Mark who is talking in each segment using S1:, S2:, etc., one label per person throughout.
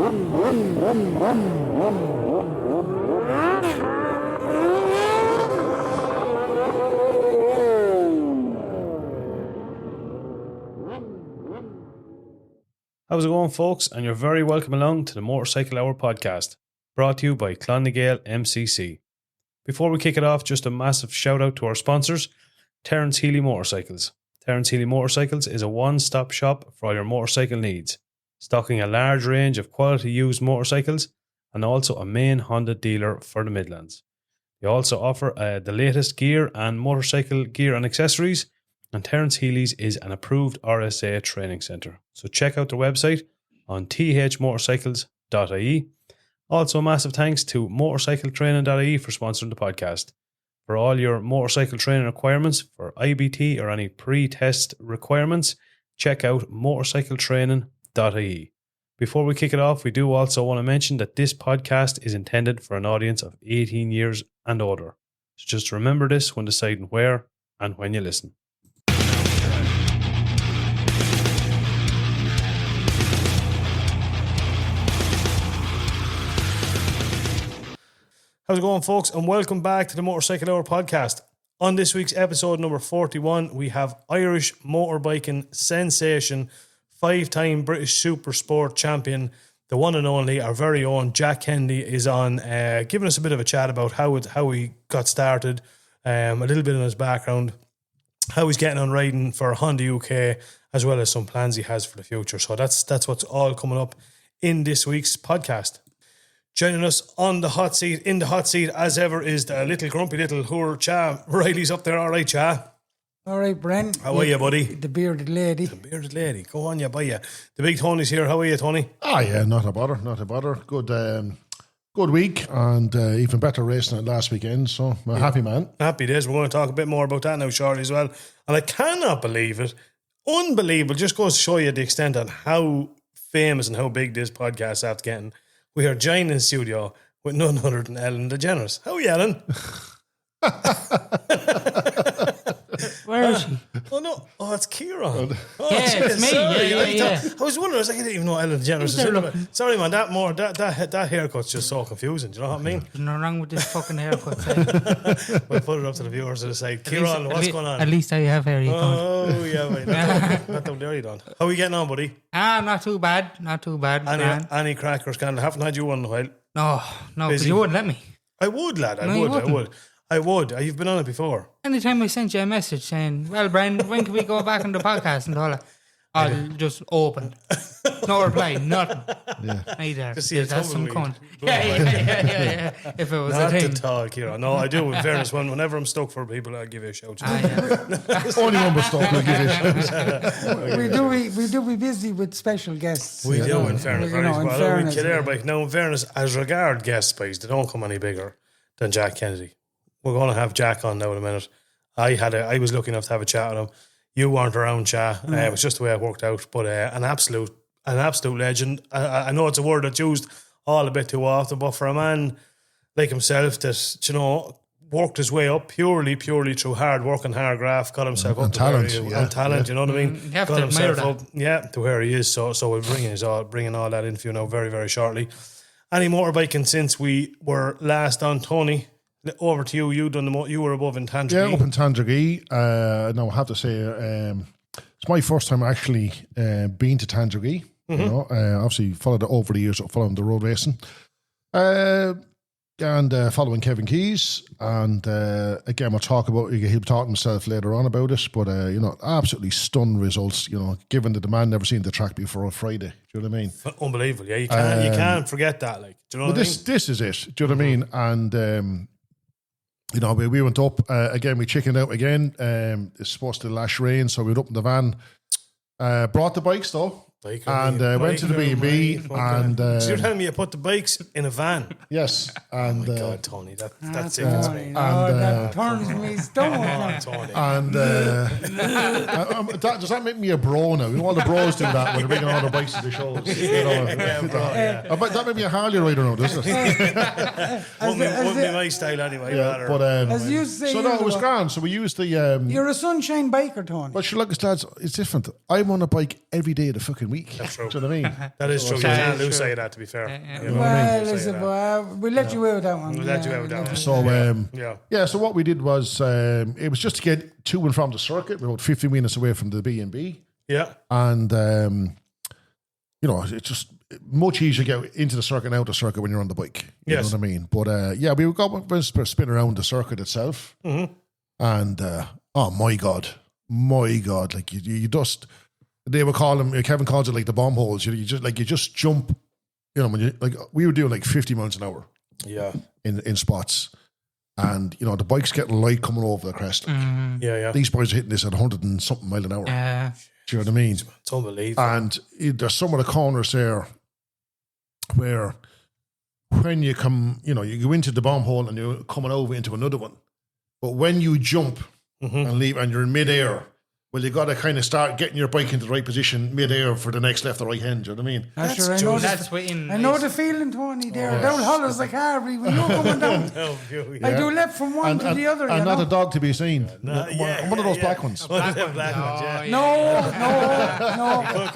S1: How's it going, folks? And you're very welcome along to the Motorcycle Hour podcast, brought to you by Clonagale MCC. Before we kick it off, just a massive shout out to our sponsors, Terence Healy Motorcycles. Terence Healy Motorcycles is a one-stop shop for all your motorcycle needs, stocking a large range of quality used motorcycles and also a main Honda dealer for the Midlands. They also offer the latest gear and motorcycle gear and accessories, and Terence Healy's is an approved RSA training centre. So check out their website on thmotorcycles.ie. Also, a massive thanks to motorcycletraining.ie for sponsoring the podcast. For all your motorcycle training requirements for IBT or any pre-test requirements, check out motorcycletraining.ie. Before we kick it off, we do also want to mention that this podcast is intended for an audience of 18 years and older. So just remember this when deciding where and when you listen. How's it going, folks? And welcome back to the Motorcycle Hour podcast. On this week's episode number 41, we have Irish motorbiking sensation, 5-time British Supersport Champion, the one and only, our very own Jack Kennedy is on, giving us a bit of a chat about how he got started, a little bit on his background, how he's getting on riding for Honda UK, as well as some plans he has for the future. So that's what's all coming up in this week's podcast. Joining us on the hot seat, in the hot seat as ever, is the little grumpy little whore Cha. Riley's up there, all right, Cha?
S2: All right, Bren.
S1: How are you, buddy?
S2: The bearded lady.
S1: The bearded lady. Go on, you buy you. The big Tony's here. How are you, Tony?
S3: Ah, yeah, not a bother. Good week, and even better racing at last weekend, so I'm a happy man.
S1: Happy days. We're going to talk a bit more about that now shortly as well. And I cannot believe it. Unbelievable. Just goes to show you the extent on how famous and how big this podcast is after getting. We are joined in studio with none other than Ellen DeGeneres. How are you, Ellen?
S2: Where is she?
S1: Oh, no. Oh, it's Kieran. Oh,
S2: yeah, it's me.
S1: Sorry.
S2: Yeah.
S1: I was wondering, I didn't even know Ellen DeGeneres is. Sorry, man, that haircut's just so confusing. Do you know what I mean?
S2: There's no wrong with this fucking haircut.
S1: We'll put it up to the viewers to the side. Kieran, what's going on?
S2: At least I have hair.
S1: Oh, yeah, mate. Not down there, you don't. How are we getting on, buddy?
S2: Not too bad.
S1: Any crackers, can I haven't had you one in a while.
S2: No, because you wouldn't let me.
S1: I would, lad. I would. You've been on it before.
S2: Anytime I sent you a message saying, well, Brian, when can we go back on the podcast and all that? I'll just open. No reply, nothing. Yeah. Neither.
S1: Just see that's some cunt.
S2: Yeah. If it was
S1: not
S2: a thing.
S1: Not at all, Kieran. No, I do. In fairness, whenever I'm stuck for people, I'll give you a shout.
S3: Only one was stuck, I'll give you a shout.
S2: We do be busy with special guests.
S1: We do, in fairness. We kid everybody. Now, in fairness, as regard guest space, they don't come any bigger than Jack Kennedy. We're going to have Jack on now in a minute. I was lucky enough to have a chat with him. You weren't around, Cha. It was just the way it worked out. But an absolute legend. I know it's a word that's used all a bit too often, but for a man like himself that, worked his way up purely through hard work and hard graft, got himself up to talent, you know what I mean?
S2: You have
S1: got
S2: to
S1: himself
S2: admire
S1: up, to where he is. So we're bringing all that in for you now very, very shortly. Any motorbiking since we were last on, Tony? Over to you. You were above in Tandragee.
S3: Yeah, up in Tandragee. Now I have to say, it's my first time actually being to Tandragee. Mm-hmm. Obviously followed it over the years, following the road racing, and following Kevin Keys. And again, we'll talk about. He'll talk himself later on about it. But absolutely stunned results. Given that the man never seen the track before on Friday. Do you know what I mean?
S1: Unbelievable. Yeah, you can't forget that. Like, do you know what I mean?
S3: This is it. Do you know what I mean? And. We went up again. We chickened out again. It's supposed to lash rain, so we went up in the van. Brought the bikes though. Went to the B&B and
S1: so you're telling me you put the bikes in a van?
S3: Yes. And
S1: oh my God, Tony, that's it.
S2: That turns me stone.
S1: Tony.
S3: And does that make me a bro now? All the bros do that when they're bringing all their bikes to the shows. That made me a Harley rider now, doesn't it?
S1: Wouldn't be my style anyway.
S3: Yeah, but
S2: as you say,
S3: so no, it was grand. So we used the.
S2: You're a sunshine biker, Tony.
S3: But sure, look, lads, it's different. I'm on a bike every day of the fucking week. week.
S1: That's true.
S3: Do you know what I mean?
S1: That is true. You
S2: That
S1: can't
S2: is
S1: lose
S2: true.
S1: sight of that, to be fair.
S2: Yeah.
S1: You know what I mean?
S4: Well,
S1: Lose sight
S4: listen,
S1: of that.
S4: we'll let you out with that one.
S1: We'll let you out with that one.
S3: So,
S1: Yeah.
S3: so what we did was, it was just to get to and from the circuit. We're about 50 minutes away from the B&B.
S1: Yeah.
S3: And, you know, it's just much easier to get into the circuit and out the circuit when you're on the bike. You
S1: Yes.
S3: know what I mean? But, yeah, we got a spin around the circuit itself.
S1: Mm-hmm.
S3: And, oh, my God. Like, you just, they would call them, Kevin calls it like the bomb holes. You just jump, you know, when you, like, we were doing like 50 miles an hour.
S1: Yeah.
S3: In spots. And, you know, the bike's getting light coming over the crest. Like.
S1: Yeah.
S3: These boys are hitting this at 100 and something mile an hour. Do you know what I mean?
S1: It's unbelievable.
S3: And there's some of the corners there where when you come, you know, you go into the bomb hole and you're coming over into another one. But when you jump and leave and you're in midair, well, you got to kind of start getting your bike into the right position midair for the next left or right hand. Do you know what I mean?
S4: I know the feeling, Tony. There, down hollows like Harvey when you're coming down. I do left from one to the other.
S3: And not a dog to be seen. One of those black ones.
S1: One of them black ones, yeah.
S4: No.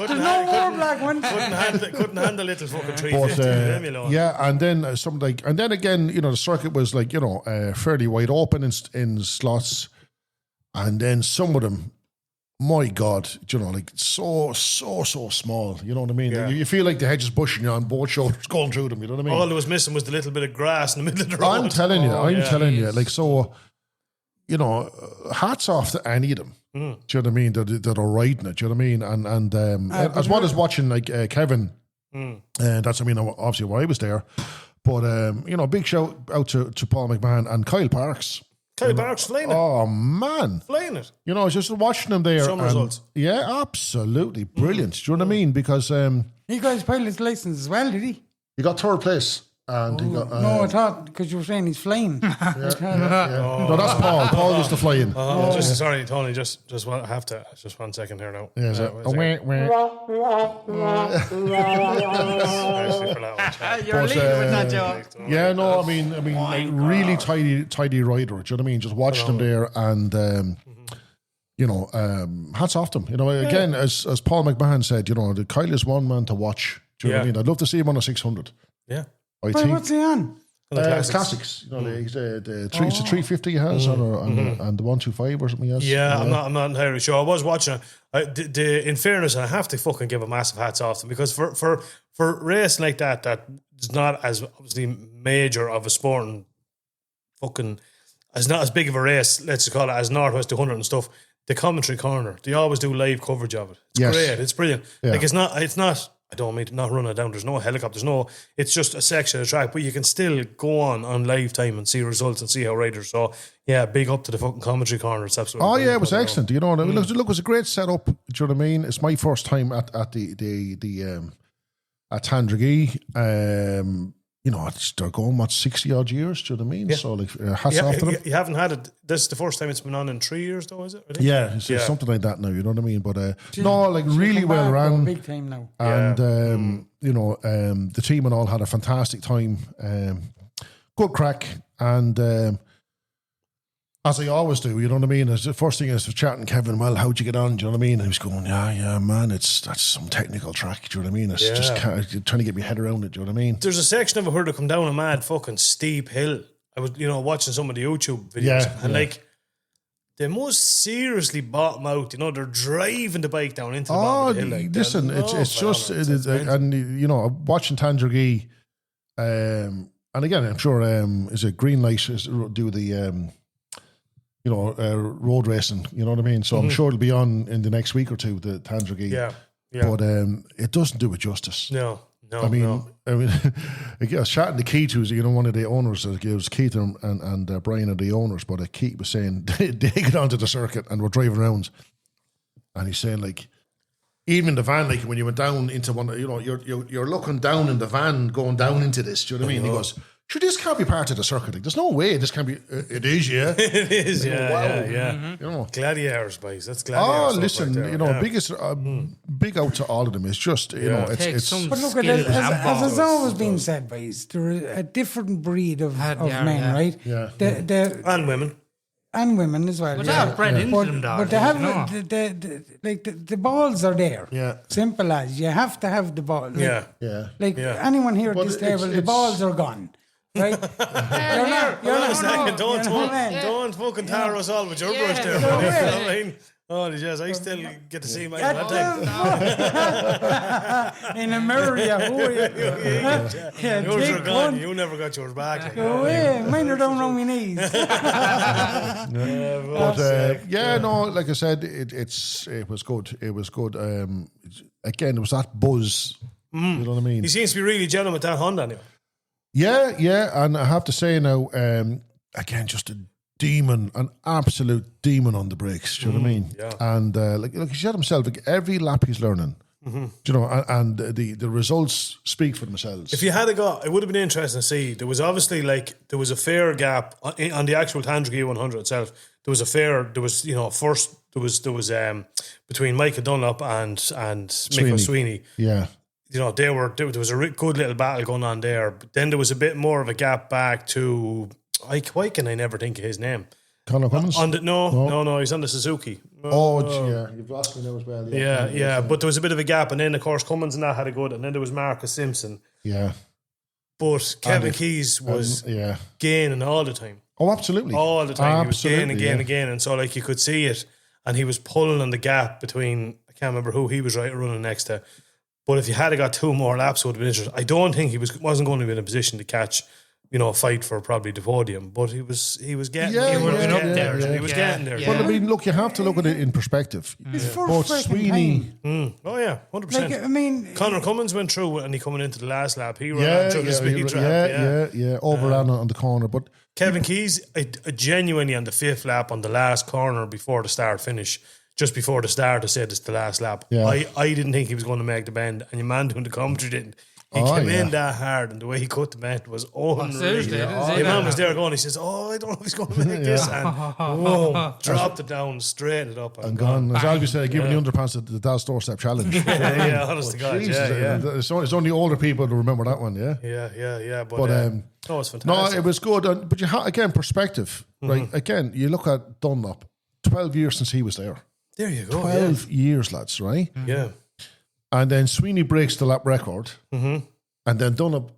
S4: There's no more black ones.
S1: Couldn't handle it as fucking 350.
S3: But, yeah, and then and then again, you know, the circuit was like, you know, fairly wide open in slots, and then some of them, my God, you know, like so small. You know what I mean?
S1: Yeah.
S3: You feel like the hedge is bushing you on both shoulders, going through them. You know what I mean?
S1: All that was missing was the little bit of grass in the middle of the road.
S3: I'm telling you, like, so, you know, hats off to any of them. Do you know what I mean? That are riding it. Do you know what I mean? And as well as watching like Kevin, that's, I mean, obviously why I was there, but you know, big shout out to Paul McMahon and Kyle Parks.
S1: Kyle Parks flying it.
S3: Oh man,
S1: Flying it.
S3: you know, I was just watching them there.
S1: Some results.
S3: Yeah, absolutely brilliant. Do you know what I mean? Because
S4: He got his pilot's license as well, did he?
S3: he got third place. And he got,
S4: No, I thought, because you were saying he's flying.
S3: No, that's Paul. Paul was the flying.
S1: Just sorry, Tony. Just have to. Just 1 second here now.
S3: Yeah, so,
S2: You're leading with that joke.
S3: yeah, no, I mean, like, really tidy rider. Do you know what I mean? Just watch them there, and you know, hats off them. You know, again, as Paul McMahon said, you know, the Kyle is one man to watch. Do you know what I mean? I'd love to see him on a 600.
S1: Yeah.
S3: I
S4: Wait,
S3: think
S4: what's he on?
S3: classics. You know, it's a 350 he has, and the 125 or something he has.
S1: Yeah, I'm not entirely sure. I was watching it. In fairness, I have to fucking give a massive hats off to them, because for racing like that is not as obviously major of a sport, and fucking as not as big of a race, let's just call it, as Northwest 200 and stuff. The commentary corner, they always do live coverage of it. It's great. It's brilliant.
S3: Yeah.
S1: Like it's not. I don't mean to not run it down. There's no helicopters. It's just a section of the track, but you can still go on live time and see results and see how riders. So yeah, big up to the fucking commentary corner. It's absolutely.
S3: Oh
S1: brilliant.
S3: yeah, it was excellent. You know, look, it was a great setup. Do you know what I mean? It's my first time at the at Tandragee. You know, they're going 60 odd years. Do you know what I mean?
S1: Yeah.
S3: So like, hats off to them.
S1: You haven't had it. This is the first time it's been on in 3 years, though, is it? I think?
S3: Yeah, it's something like that now. You know what I mean? But no, like really
S4: Come
S3: well
S4: back,
S3: ran.
S4: big time now.
S3: And you know, the team and all had a fantastic time. Good crack, and as I always do, you know what I mean. As the first thing is chatting Kevin. Well, how'd you get on? Do you know what I mean? And he was going, yeah, man. That's some technical track. Do you know what I mean? It's just trying to get my head around it. Do you know what I mean?
S1: There's a section of it where they come down a mad fucking steep hill. I was, watching some of the YouTube videos, and like, they must seriously bottom out. You know, they're driving the bike down into the bottom of the hill. Like,
S3: listen, it's just, and you know, watching Tandragee, and again, I'm sure, is it Greenlight do the road racing? You know what I mean? So I'm sure it'll be on in the next week or two, the Tandragee.
S1: Yeah.
S3: But it doesn't do it justice.
S1: No.
S3: I mean, I was chatting to Keith, who's one of the owners. It was Keith and Brian are the owners, but Keith was saying they get onto the circuit and we're driving around, and he's saying like, even in the van, like when you went down into one, you're looking down in the van going down into this. Do you know what I mean? He goes, sure, this can't be part of the circuit. Like, there's no way this can be. It is, yeah.
S1: It is, yeah.
S3: Wow.
S1: Yeah.
S3: You know.
S1: Gladiators, boys. That's gladiators.
S3: Oh, listen,
S1: right there.
S3: biggest big out to all of them. It's just it's
S2: some
S4: But look at
S2: skill
S4: it,
S2: and
S4: as
S2: balls.
S4: it's always been said, boys, they're a different breed of men, right?
S3: Yeah.
S4: The
S1: And women.
S4: and women as well.
S2: But they have bred into them, dog.
S4: But they have the balls are there.
S3: Yeah.
S4: Simple as you have to have the ball.
S1: Yeah.
S4: Anyone here at this table, the balls are gone. Right?
S1: Don't fucking tar us all with your brush there. I mean, oh, yes, I still get to see mine that time.
S4: In a mirror,
S1: Yours are gone. You never got yours back.
S4: Go away. Mine are down on my knees.
S3: Like I said, it was good. It was good. Again, it was that buzz. You know what I mean?
S1: He seems to be really gelling with that Honda anyway.
S3: Yeah, and I have to say now, again, just a demon, an absolute demon on the brakes. Do you know what I mean?
S1: Yeah.
S3: And like he said himself, like every lap he's learning. Do you know, and the results speak for themselves.
S1: If you had got, it would have been interesting to see. There was obviously there was a fair gap on the actual Tandragee 100 itself. There was between Micah Dunlop and Michael Sweeney.
S3: Yeah.
S1: You know, there was a good little battle going on there. But then there was a bit more of a gap back to, why can I never think of his name?
S3: Conor Cummins?
S1: No, he's on the Suzuki.
S3: You've lost me now as well.
S1: Yeah, but there was a bit of a gap, and then of course Cummins and that had a good, and then there was Marcus Simpson.
S3: Yeah.
S1: But Kevin Keys was gaining all the time.
S3: Oh, absolutely.
S1: All the time.
S3: Absolutely,
S1: he was gaining. And so like you could see it, and he was pulling on the gap between, I can't remember who he was running next to. But if you had got 2 more laps, it would have been interesting. I don't think he wasn't going to be in a position to catch, a fight for probably the podium. But he was getting there. He was getting there.
S3: Well, I mean, look, you have to look at it in perspective. Both Sweeney.
S1: Oh yeah, 100%.
S4: Like, I mean,
S1: Conor Cummins went through and he coming into the last lap. He ran through the speed trap.
S3: Overran on the corner. But
S1: Kevin Keys, genuinely on the 5th lap on the last corner before the start finish. Just before the start, I said it's the last lap.
S3: Yeah.
S1: I didn't think he was going to make the bend, and your man doing the commentary didn't. He came in that hard, and the way he cut the bend was unreal. Your man was there going, he says, I don't know if he's going to make this. And whoa, dropped it down, straightened it up.
S3: And gone. As Albie said, giving the underpants at the Dallas doorstep challenge.
S1: Honest to God,
S3: It's only older people to remember that one, yeah?
S1: Yeah.
S3: But
S1: it's fantastic.
S3: No, it was good. But again, perspective, right? Again, you look at Dunlop, 12 years since he was there.
S1: There you go.
S3: 12 years, lads, right?
S1: Yeah.
S3: And then Sweeney breaks the lap record, and then Dunlop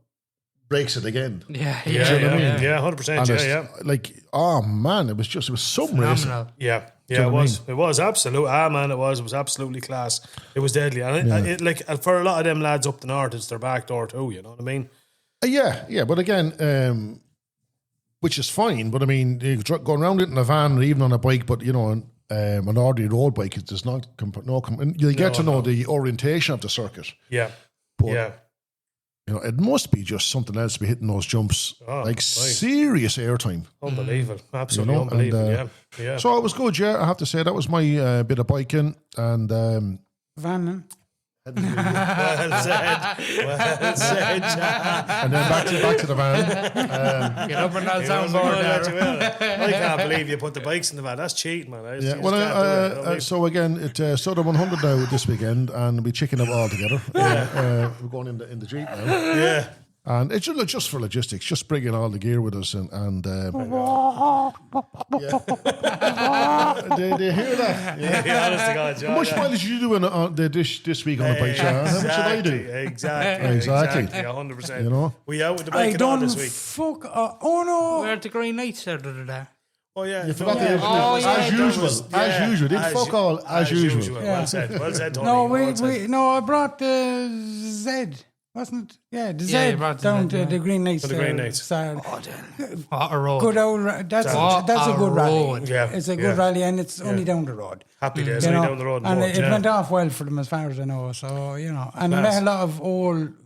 S3: breaks it again.
S2: Yeah,
S1: 100%.
S3: Like, oh man, it was some racing.
S1: Yeah, it was. It was absolute. Man, it was absolutely class. It was deadly, and it like for a lot of them lads up the north, it's their back door too. You know what I mean?
S3: Yeah. But again, which is fine. But I mean, you going around it in a van or even on a bike, but an ordinary road bike is not you get to know the orientation of the circuit.
S1: Yeah,
S3: but, it must be just something else to be hitting those jumps, serious airtime.
S1: Unbelievable, absolutely unbelievable. Yeah.
S3: So it was good. Yeah, I have to say that was my bit of biking and
S4: Van.
S1: Well said, Jack.
S3: And then back to the van.
S2: Get up on that soundboard there.
S1: I can't believe you put the bikes in the van. That's cheating, man.
S3: So again, it's Southern 100 now this weekend, and we chicken it all together. We're going in the Jeep now.
S1: Yeah.
S3: And it's just for logistics, just bringing all the gear with us, and do you hear that?
S1: Yeah, honest to God, John.
S3: How much mileage did you do this week on the bike, John? How much did I do?
S1: Exactly. 100%.
S3: You know,
S1: we out with the bike and all this week.
S4: Oh no!
S2: We're at the Green Knights there the other day.
S1: Oh yeah,
S3: you forgot
S2: as
S3: usual. Did fuck all as usual.
S1: Well said, Tony.
S4: I brought the Z. Wasn't the Z down to the Green Knights.
S1: The Green Knights.
S2: What a road.
S4: Good old. That's a good rally.
S1: Yeah,
S4: it's a good rally, and it's only down the road.
S1: Happy days, only down the road.
S4: And it went off well for them, as far as I know. So and I met a lot of older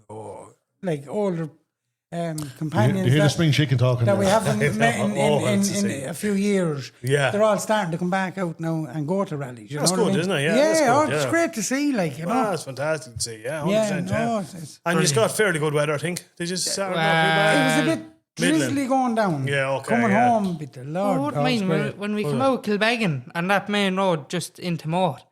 S4: companions.
S3: You hear the spring chicken talking
S4: that we haven't met in a few years.
S1: Yeah,
S4: they're all starting to come back out now and go to rallies.
S1: That's good, isn't it?
S4: Yeah, it's great to see.
S1: It's fantastic to see. Yeah, 100%. And you got fairly good weather, I think. Did you? It was
S4: a bit drizzly going down.
S1: Yeah, okay.
S4: Coming home, but the Lord.
S2: When we come out Kilbeggan and that main road just into Moat,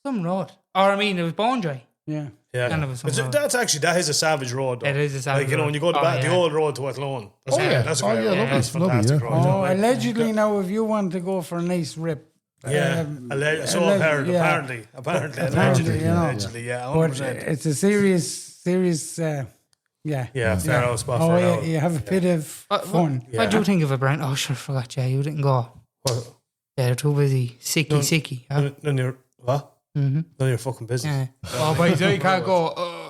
S2: some road. Or it was bone dry.
S4: Yeah.
S1: Yeah, that is a savage road. Though.
S2: It is a savage road.
S1: When you go to the old road to Athlone. That's a great road. That's
S3: fantastic road.
S4: Allegedly now, if you want to go for a nice rip.
S1: Apparently,
S4: allegedly,
S1: yeah, 100%.
S4: But it's a serious.
S1: Fair old spot.
S4: You have a bit of fun.
S2: What do you think of it, Brent? Oh, sure, forgot. Yeah, you didn't go.
S1: What?
S2: Yeah, they're too busy. Sicky.
S1: None of your what? None of your fucking business.
S2: Yeah. Boys, I can't go.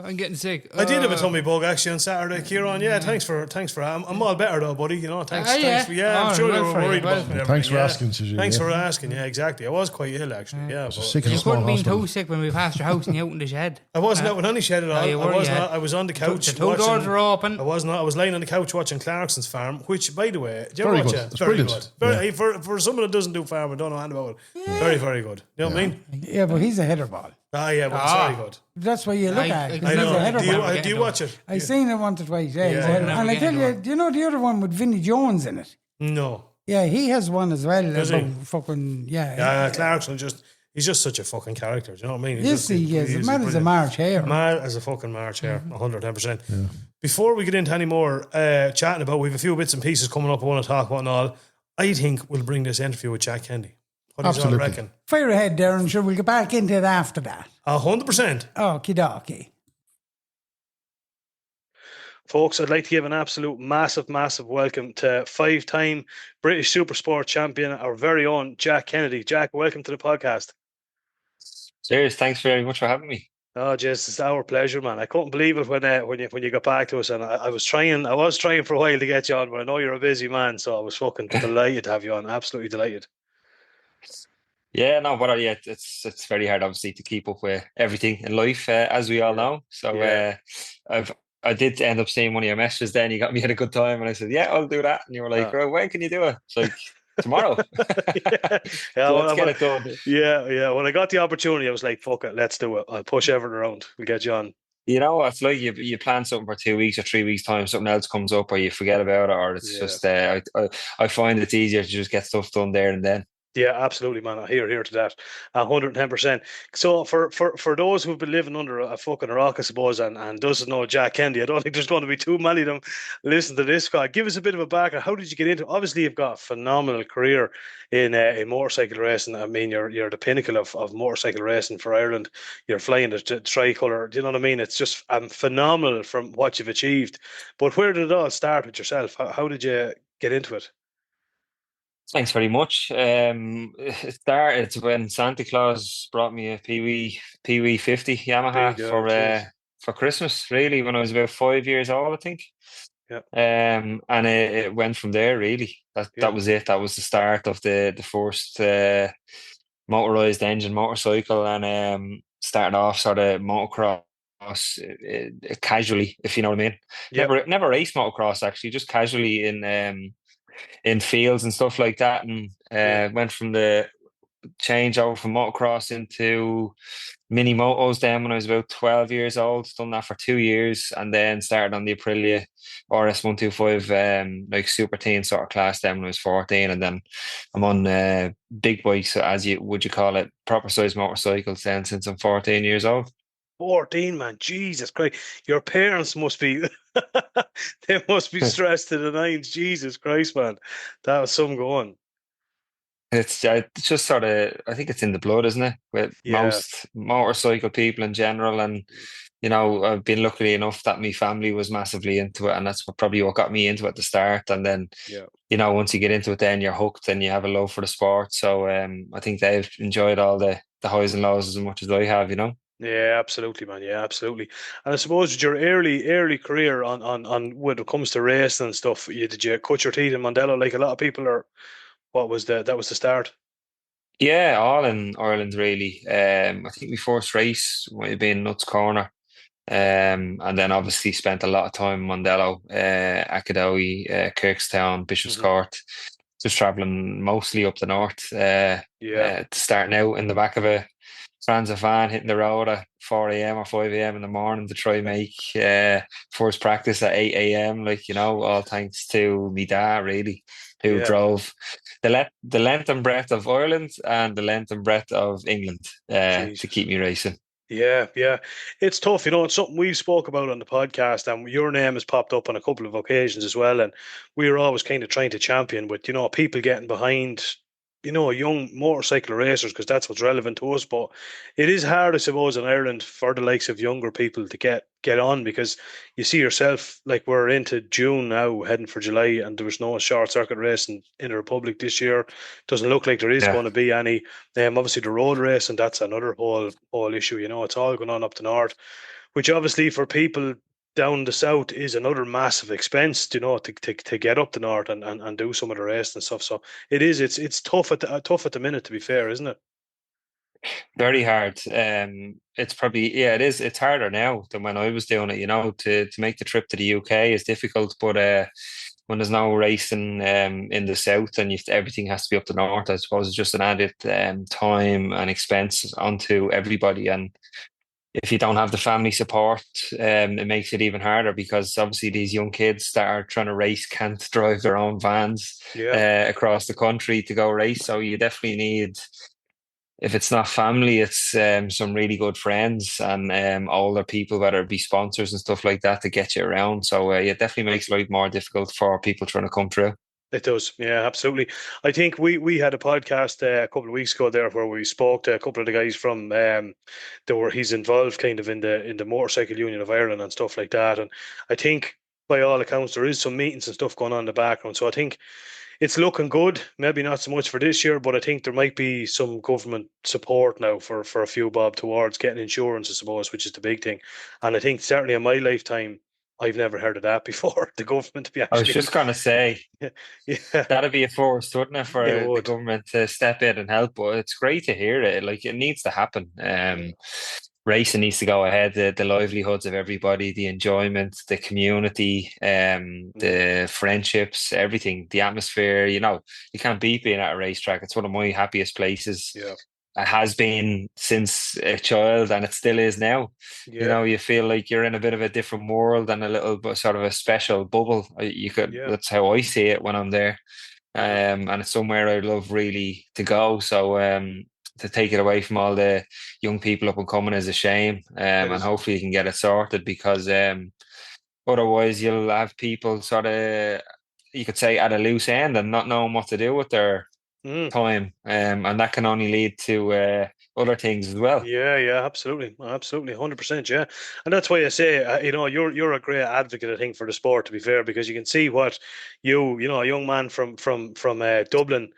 S2: I'm getting sick.
S1: I did have a tummy bug actually on Saturday, Kieran. Yeah, thanks for. I'm all better though, buddy. Thanks. I'm sure you were worried about me.
S3: Thanks for asking, Susie.
S1: Thanks for asking. Yeah, exactly. I was quite ill actually. Yeah,
S3: sick as a
S2: you
S3: small
S2: couldn't have been
S3: hospital.
S2: too sick when we passed your house and you out in the shed.
S1: I wasn't out in any shed at all. I was on the couch.
S2: The two doors were open.
S1: I was not. I was laying on the couch watching Clarkson's Farm, which, by the way, do you
S3: very
S1: ever watch
S3: good.
S1: it?
S3: It's
S1: very
S3: brilliant.
S1: good. For someone that doesn't do farm and don't know anything about it, very, very good. You know what I mean?
S4: Yeah, but he's a header ball.
S1: But it's very good.
S4: That's why you look at it.
S1: I know. Do you watch it?
S4: I seen it once or twice. And I tell you, do you know the other one with Vinnie Jones in it?
S1: No.
S4: Yeah, he has one as well.
S1: Does he?
S4: Fucking
S1: Clarkson he's just such a fucking character. Do you know what I mean?
S4: He is. Mad as a March hare.
S1: Mad as a fucking March hare. 110%. Yeah. Before we get into any more chatting about, we have a few bits and pieces coming up I want to talk about and all. I think we'll bring this interview with Jack Kennedy. What do you reckon?
S4: Fire ahead, Darren. Sure, we'll get back into it after that.
S1: 100%.
S4: Okie dokie.
S1: Folks, I'd like to give an absolute massive welcome to 5-time British Supersport Champion, our very own Jack Kennedy. Jack, welcome to the podcast.
S5: Cheers. Thanks very much for having me.
S1: Oh, Jess, it's our pleasure, man. I couldn't believe it when you got back to us, and I was trying for a while to get you on, but I know you're a busy man, so I was fucking delighted to have you on. Absolutely delighted.
S5: Yeah, no, but it's very hard, obviously, to keep up with everything in life, as we all know. So I did end up seeing one of your messages then. You got me at a good time, and I said, yeah, I'll do that. And you were like, oh, when can you do it? It's like, tomorrow. Let's get it done.
S1: Yeah. When I got the opportunity, I was like, fuck it, let's do it. I'll push everything around. We'll get you on.
S5: It's like you plan something for 2 weeks or 3 weeks time, something else comes up, or you forget about it, or it's just I find it's easier to just get stuff done there and then.
S1: Yeah, absolutely, man. I hear to that. 110%. So for those who've been living under a fucking rock, I suppose, and doesn't know Jack Kennedy, I don't think there's going to be too many of them listen to this guy. Give us a bit of a background. How did you get into it? Obviously, you've got a phenomenal career in motorcycle racing. I mean, you're the pinnacle of motorcycle racing for Ireland. You're flying the tricolour. Do you know what I mean? It's just phenomenal from what you've achieved. But where did it all start with yourself? How did you get into it?
S5: Thanks very much. It started when Santa Claus brought me a PW50 Yamaha for Christmas, really, when I was about 5 years old, I think. Yeah. And it went from there, really. That was it. That was the start of the first motorized engine motorcycle, and started off sort of motocross casually, if you know what I mean. Yep. Never raced motocross, actually, just casually in fields and stuff like that, and went from the change over from motocross into mini motos then when I was about 12 years old. Done that for 2 years, and then started on the Aprilia RS125 like super teen sort of class then when I was 14, and then I'm on big bikes, as you call it, proper size motorcycles then since I'm 14 years old.
S1: 14, man, Jesus Christ! Your parents must be they must be stressed to the nines. Jesus Christ, man, that was some going.
S5: It's just sort of, I think it's in the blood, isn't it? With most motorcycle people in general, and I've been lucky enough that my family was massively into it, and that's probably what got me into it at the start. And then, once you get into it, then you're hooked, and you have a love for the sport. So I think they've enjoyed all the highs and lows as much as I have,
S1: Yeah, absolutely, man. Yeah, absolutely. And I suppose with your early career on when it comes to racing and stuff, did you cut your teeth in Mondello like a lot of people, or that was the start?
S5: Yeah, all in Ireland really. I think my first race might have been Nuts Corner, and then obviously spent a lot of time in Mondello, Acadowie, Kirkstown, Bishop's Court, just travelling mostly up the north. Starting out in the back of a transit van, hitting the road at 4 a.m. or 5 a.m. in the morning to try make first practice at 8 a.m. All thanks to me dad, really, who drove the length and breadth of Ireland and the length and breadth of England to keep me racing.
S1: Yeah, yeah. It's tough, it's something we've spoke about on the podcast, and your name has popped up on a couple of occasions as well. And we are always kind of trying to champion with, people getting behind, young motorcycle racers, because that's what's relevant to us. But it is hard, I suppose, in Ireland for the likes of younger people to get on, because you see yourself, like, we're into June now, heading for July, and there was no short circuit racing in the Republic this year. Doesn't look like there is
S5: Yeah.
S1: going to be any. Obviously the road race, and that's another whole issue. It's all going on up the north, which obviously for people down the south is another massive expense. To get up the north and do some of the rest and stuff. So it's tough at the minute, to be fair, isn't it?
S5: Very hard. It's probably, yeah, it is. It's harder now than when I was doing it. To make the trip to the UK is difficult, but when there's no racing in the south, and everything has to be up the north, I suppose it's just an added time and expense onto everybody. And if you don't have the family support, it makes it even harder, because obviously these young kids that are trying to race can't drive their own vans across the country to go race. So you definitely need, if it's not family, it's some really good friends and older people, whether it be sponsors and stuff like that, to get you around. So it definitely makes life more difficult for people trying to come through.
S1: It does, yeah, absolutely. I think we had a podcast a couple of weeks ago there where we spoke to a couple of the guys from he's involved kind of in the Motorcycle Union of Ireland and stuff like that. And I think by all accounts there is some meetings and stuff going on in the background. So I think it's looking good. Maybe not so much for this year, but I think there might be some government support now for a few bob towards getting insurance, I suppose, which is the big thing. And I think certainly in my lifetime, I've never heard of that before. The government to be actually.
S5: I was just going to say,
S1: yeah,
S5: that'd be a first, wouldn't it, for the government to step in and help? But it's great to hear it. Like, it needs to happen. Racing needs to go ahead. The livelihoods of everybody, the enjoyment, the community, the friendships, everything, the atmosphere. You can't beat being at a racetrack. It's one of my happiest places.
S1: Yeah.
S5: It has been since a child, and it still is now.
S1: Yeah.
S5: You feel like you're in a bit of a different world and a little bit sort of a special bubble. That's how I see it when I'm there. And it's somewhere I love really to go. So to take it away from all the young people up and coming is a shame. And hopefully you can get it sorted, because otherwise you'll have people sort of, you could say, at a loose end and not knowing what to do with their time, and that can only lead to other things as well.
S1: Yeah, absolutely, 100%. Yeah, and that's why I say, you're a great advocate, I think, for the sport, to be fair, because you can see what a young man from Dublin,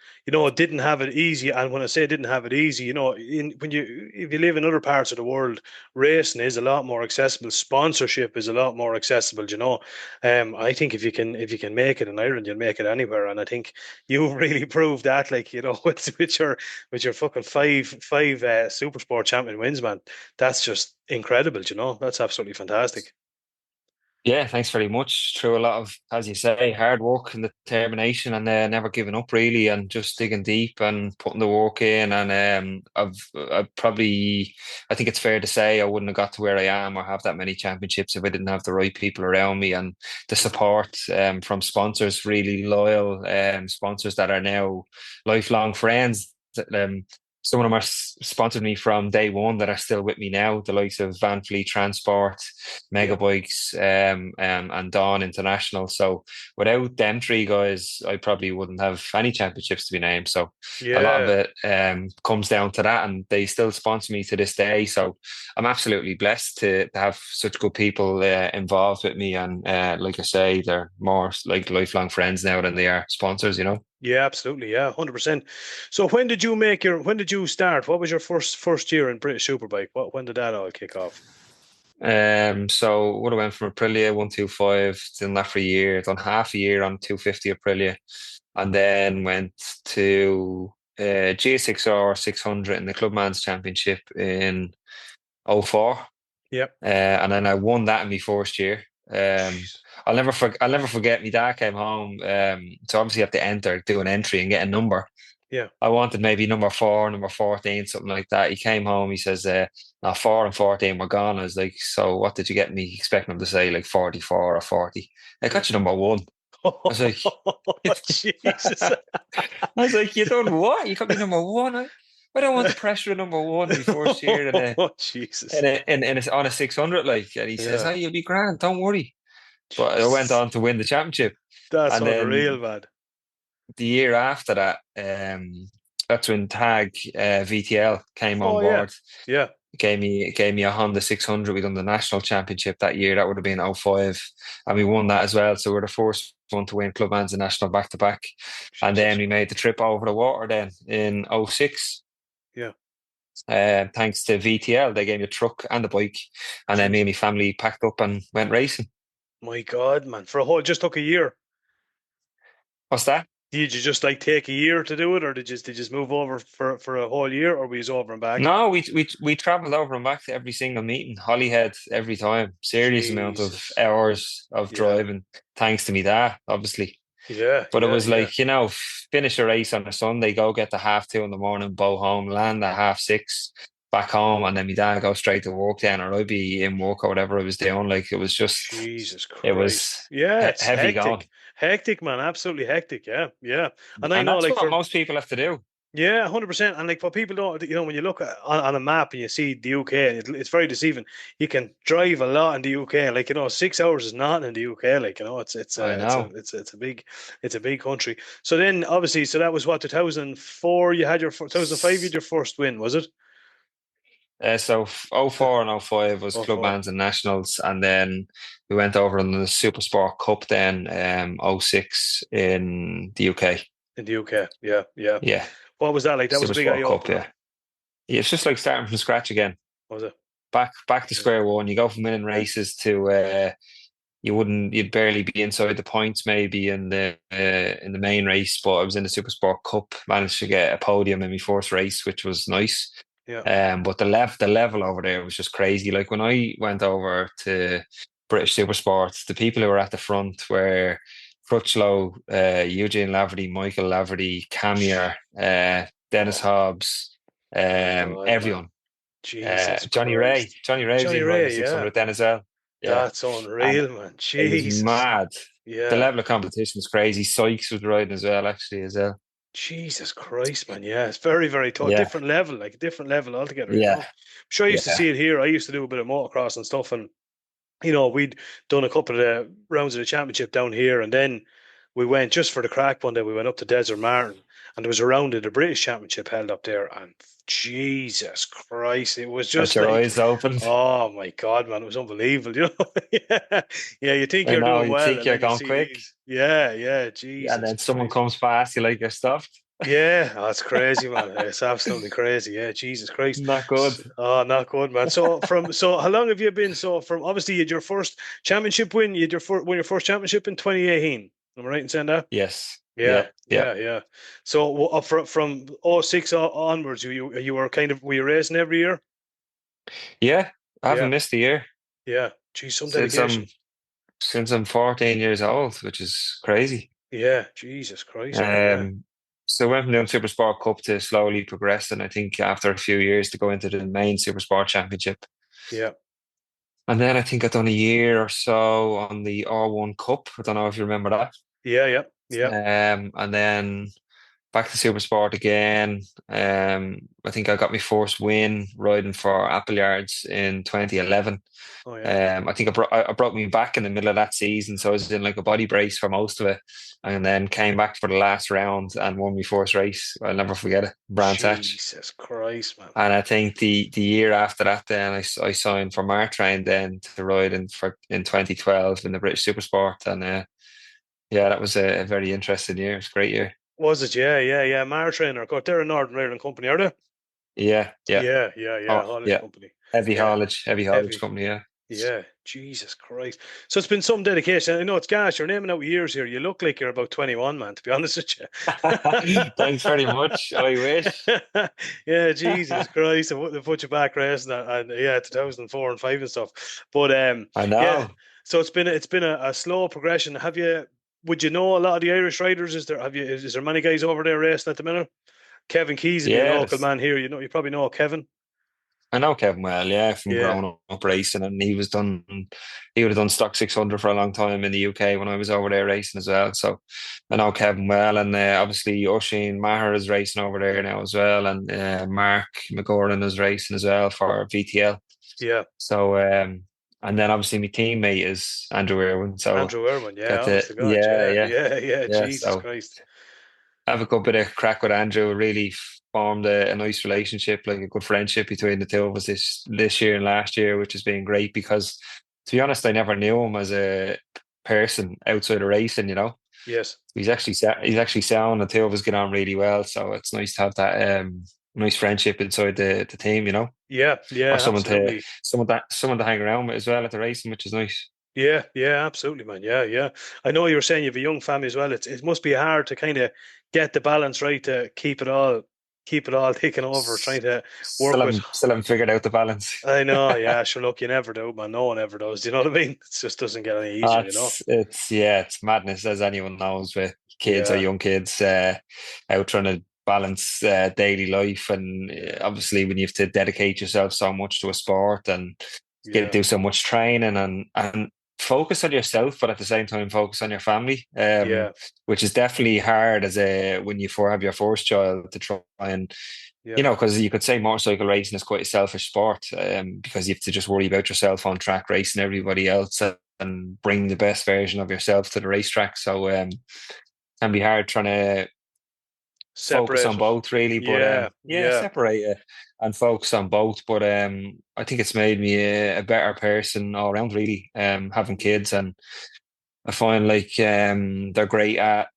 S1: didn't have it easy. And when I say didn't have it easy, if you live in other parts of the world, racing is a lot more accessible. Sponsorship is a lot more accessible. I think if you can make it in Ireland, you'll make it anywhere. And I think you've really proved that, like, with your fucking five Supersport Champion wins, man. That's just incredible. That's absolutely fantastic.
S5: Yeah, thanks very much. Through a lot of, as you say, hard work and determination, and never giving up, really, and just digging deep and putting the work in. And I think it's fair to say I wouldn't have got to where I am or have that many championships if I didn't have the right people around me, and the support from sponsors, really loyal sponsors that are now lifelong friends. Some of them are sponsored me from day one that are still with me now, the likes of Van Fleet Transport, Megabikes, and Dawn International. So without them three guys, I probably wouldn't have any championships to be named. So a lot of it comes down to that, and they still sponsor me to this day. So I'm absolutely blessed to have such good people involved with me. And like I say, they're more like lifelong friends now than they are sponsors,
S1: Yeah, absolutely. Yeah, 100%. So when did you start? What was your first year in British Superbike? When did that all kick off?
S5: So would have went from Aprilia 125, done that for a year, done half a year on 250 Aprilia, and then went to GSXR 600 in the Clubman's Championship in 04.
S1: Yep.
S5: And then I won that in my first year. I'll never forget. My dad came home. So obviously you have to do an entry and get a number.
S1: Yeah.
S5: I wanted maybe number 4, number 14, something like that. He came home. He says, "No, 4 and 14 were gone." I was like, "So what did you get me?" Expecting him to say like 44 or 40. I got you number 1. I was like,
S1: Jesus.
S5: I was like, "You done what? You got me number 1?" I don't want the pressure of number one my first year
S6: Oh, Jesus.
S5: on a 600, like. And he says, "Oh, you'll be grand, don't worry." But I went on to win the championship.
S6: That's
S5: and
S6: unreal,
S5: then
S6: man.
S5: the year after that, that's when Tag VTL came on board.
S6: Yeah.
S5: Gave me a Honda 600. We done the national championship that year. That would have been 05, and we won that as well. So we're the first one to win Clubman's and national back to back. And then we made the trip over the water then in 06.
S6: Yeah.
S5: Thanks to VTL, they gave me a truck and a bike, and then me and my family packed up and went racing.
S6: My God, man! Just took a year.
S5: What's that?
S6: Did you just like take a year to do it, or did you just move over for a whole year, or were you over and back?
S5: No, we travelled over and back to every single meeting. Holyhead every time. Serious amount of hours of driving, thanks to me dad, obviously.
S6: Yeah.
S5: But it was like, finish a race on a Sunday, go get the 2:30 in the morning, bow home, land at 6:30, back home, and then my dad go straight to work then, or I'd be in work or whatever I was doing. Like, it was just
S6: Jesus Christ.
S5: It was
S6: it's
S5: heavy
S6: hectic.
S5: going.
S6: Hectic, man, absolutely hectic. Yeah.
S5: And I know, that's like, what most people have to do.
S6: Yeah, 100%. And like, for people don't, when you look on a map and you see the UK, it's very deceiving. You can drive a lot in the UK. Like, 6 hours is not in the UK. Like, it's a big country. So then, obviously, so that was what, 2004. You had 2005. You had your first win, was it?
S5: So 04 and 05 was Clubman's and Nationals, and then we went over on the Supersport Cup then 06 in the UK.
S6: In the UK, yeah. What was that like? That was a big eye opener.
S5: Yeah, it's just like starting from scratch again.
S6: What was it?
S5: Back to square one. You go from winning races to you'd barely be inside the points maybe in the main race, but I was in the Supersport Cup, managed to get a podium in my first race, which was nice.
S6: Yeah.
S5: But the level over there was just crazy. Like, when I went over to British Supersport, the people who were at the front were Crutchlow, Eugene Laverty, Michael Laverty, Camier, Dennis Hobbs, everyone.
S6: Jesus
S5: Johnny Ray. Johnny Ray was even riding 600 then as well. Yeah.
S6: That's unreal, man. Jesus.
S5: It was mad.
S6: Yeah.
S5: The level of competition was crazy. Sykes was riding as well.
S6: Jesus Christ, man. Yeah, it's very, very tough.
S5: Yeah.
S6: Different level altogether.
S5: Yeah.
S6: I'm sure I used to see it here. I used to do a bit of motocross and stuff, and we'd done a couple of the rounds of the championship down here, and then we went just for the crack one day. We went up to Desert Martin, and there was a round of the British Championship held up there, and Jesus Christ, it was just
S5: your eyes open.
S6: Oh my God, man, it was unbelievable. yeah, you think you're doing well,
S5: you think you're going quick.
S6: Yeah, Jesus.
S5: And then someone comes past you like you're stuffed.
S6: Yeah, that's crazy, man. It's absolutely crazy. Yeah, Jesus Christ.
S5: Not good.
S6: Oh, not good, man. So how long have you been? So from, obviously, you had your first championship win. You had your first championship in 2018. Am I right in saying that?
S5: Yes.
S6: Yeah. So from 06 onwards, you were you racing every year?
S5: Yeah, I haven't missed a year.
S6: Yeah, geez, some dedication.
S5: Since I'm 14 years old, which is crazy.
S6: Yeah, Jesus Christ.
S5: So I went from doing Supersport Cup to slowly progressing. I think after a few years to go into the main Supersport Championship.
S6: Yeah.
S5: And then I think I'd done a year or so on the R1 Cup. I don't know if you remember that.
S6: Yeah.
S5: And then back to Supersport again. I think I got my first win riding for Appleyards in 2011.
S6: Oh, yeah.
S5: I think I broke my back in the middle of that season, so I was in like a body brace for most of it, and then came back for the last round and won my first race. I'll never forget it. Brands Hatch.
S6: Jesus Christ, man!
S5: And I think the year after that, then I signed for Martrain then to ride in 2012 in the British Supersport, and that was a very interesting year. It was a great year.
S6: Was it? Yeah. Martrain, of course, they're a Northern Ireland company, are they?
S5: Yeah.
S6: Haulage company.
S5: Heavy haulage company, yeah.
S6: Yeah, Jesus Christ. So it's been some dedication. I know it's gas. You're naming out years here. You look like you're about 21, man, to be honest with you.
S5: Thanks very much. I wish.
S6: Yeah, Jesus Christ. They put you back racing and 2004 and 5 and stuff. But
S5: I know.
S6: Yeah, so it's been a slow progression. Would you know a lot of the Irish riders? Is there many guys over there racing at the minute? Kevin Keys is a local man here. You probably know Kevin.
S5: I know Kevin well, from growing up racing, and he would have done stock 600 for a long time in the UK when I was over there racing as well. So I know Kevin well, and obviously Oisin Maher is racing over there now as well, and Mark McGoran is racing as well for VTL.
S6: Yeah.
S5: So and then obviously my teammate is Andrew Irwin. So
S6: Andrew Irwin, Jesus Christ.
S5: I have a good bit of crack with Andrew. Really formed a nice relationship, like a good friendship between the two of us this year and last year, which has been great because, to be honest, I never knew him as a person outside of racing.
S6: Yes,
S5: he's actually sound. The two of us get on really well, so it's nice to have that nice friendship inside the team.
S6: Yeah,
S5: or someone
S6: absolutely.
S5: someone to hang around with as well at the racing, which is nice.
S6: Yeah, absolutely, man. Yeah. I know you were saying you have a young family as well. It must be hard to kind of get the balance right to keep it all taken over, trying to work with.
S5: Still haven't figured out the balance.
S6: I know, yeah. Sure, look, you never do, man. No one ever does. Do you know what I mean? It just doesn't get any easier,
S5: It's madness, as anyone knows, with kids or young kids out trying to balance daily life, and obviously when you have to dedicate yourself so much to a sport and get to do so much training and focus on yourself, but at the same time focus on your family, which is definitely hard when you have your first child to try and because you could say motorcycle racing is quite a selfish sport, because you have to just worry about yourself on track racing everybody else and bring the best version of yourself to the racetrack. So it can be hard trying to focus on both, really, but separate it and focus on both. But I think it's made me a better person all around, really, having kids. And I find like they're great at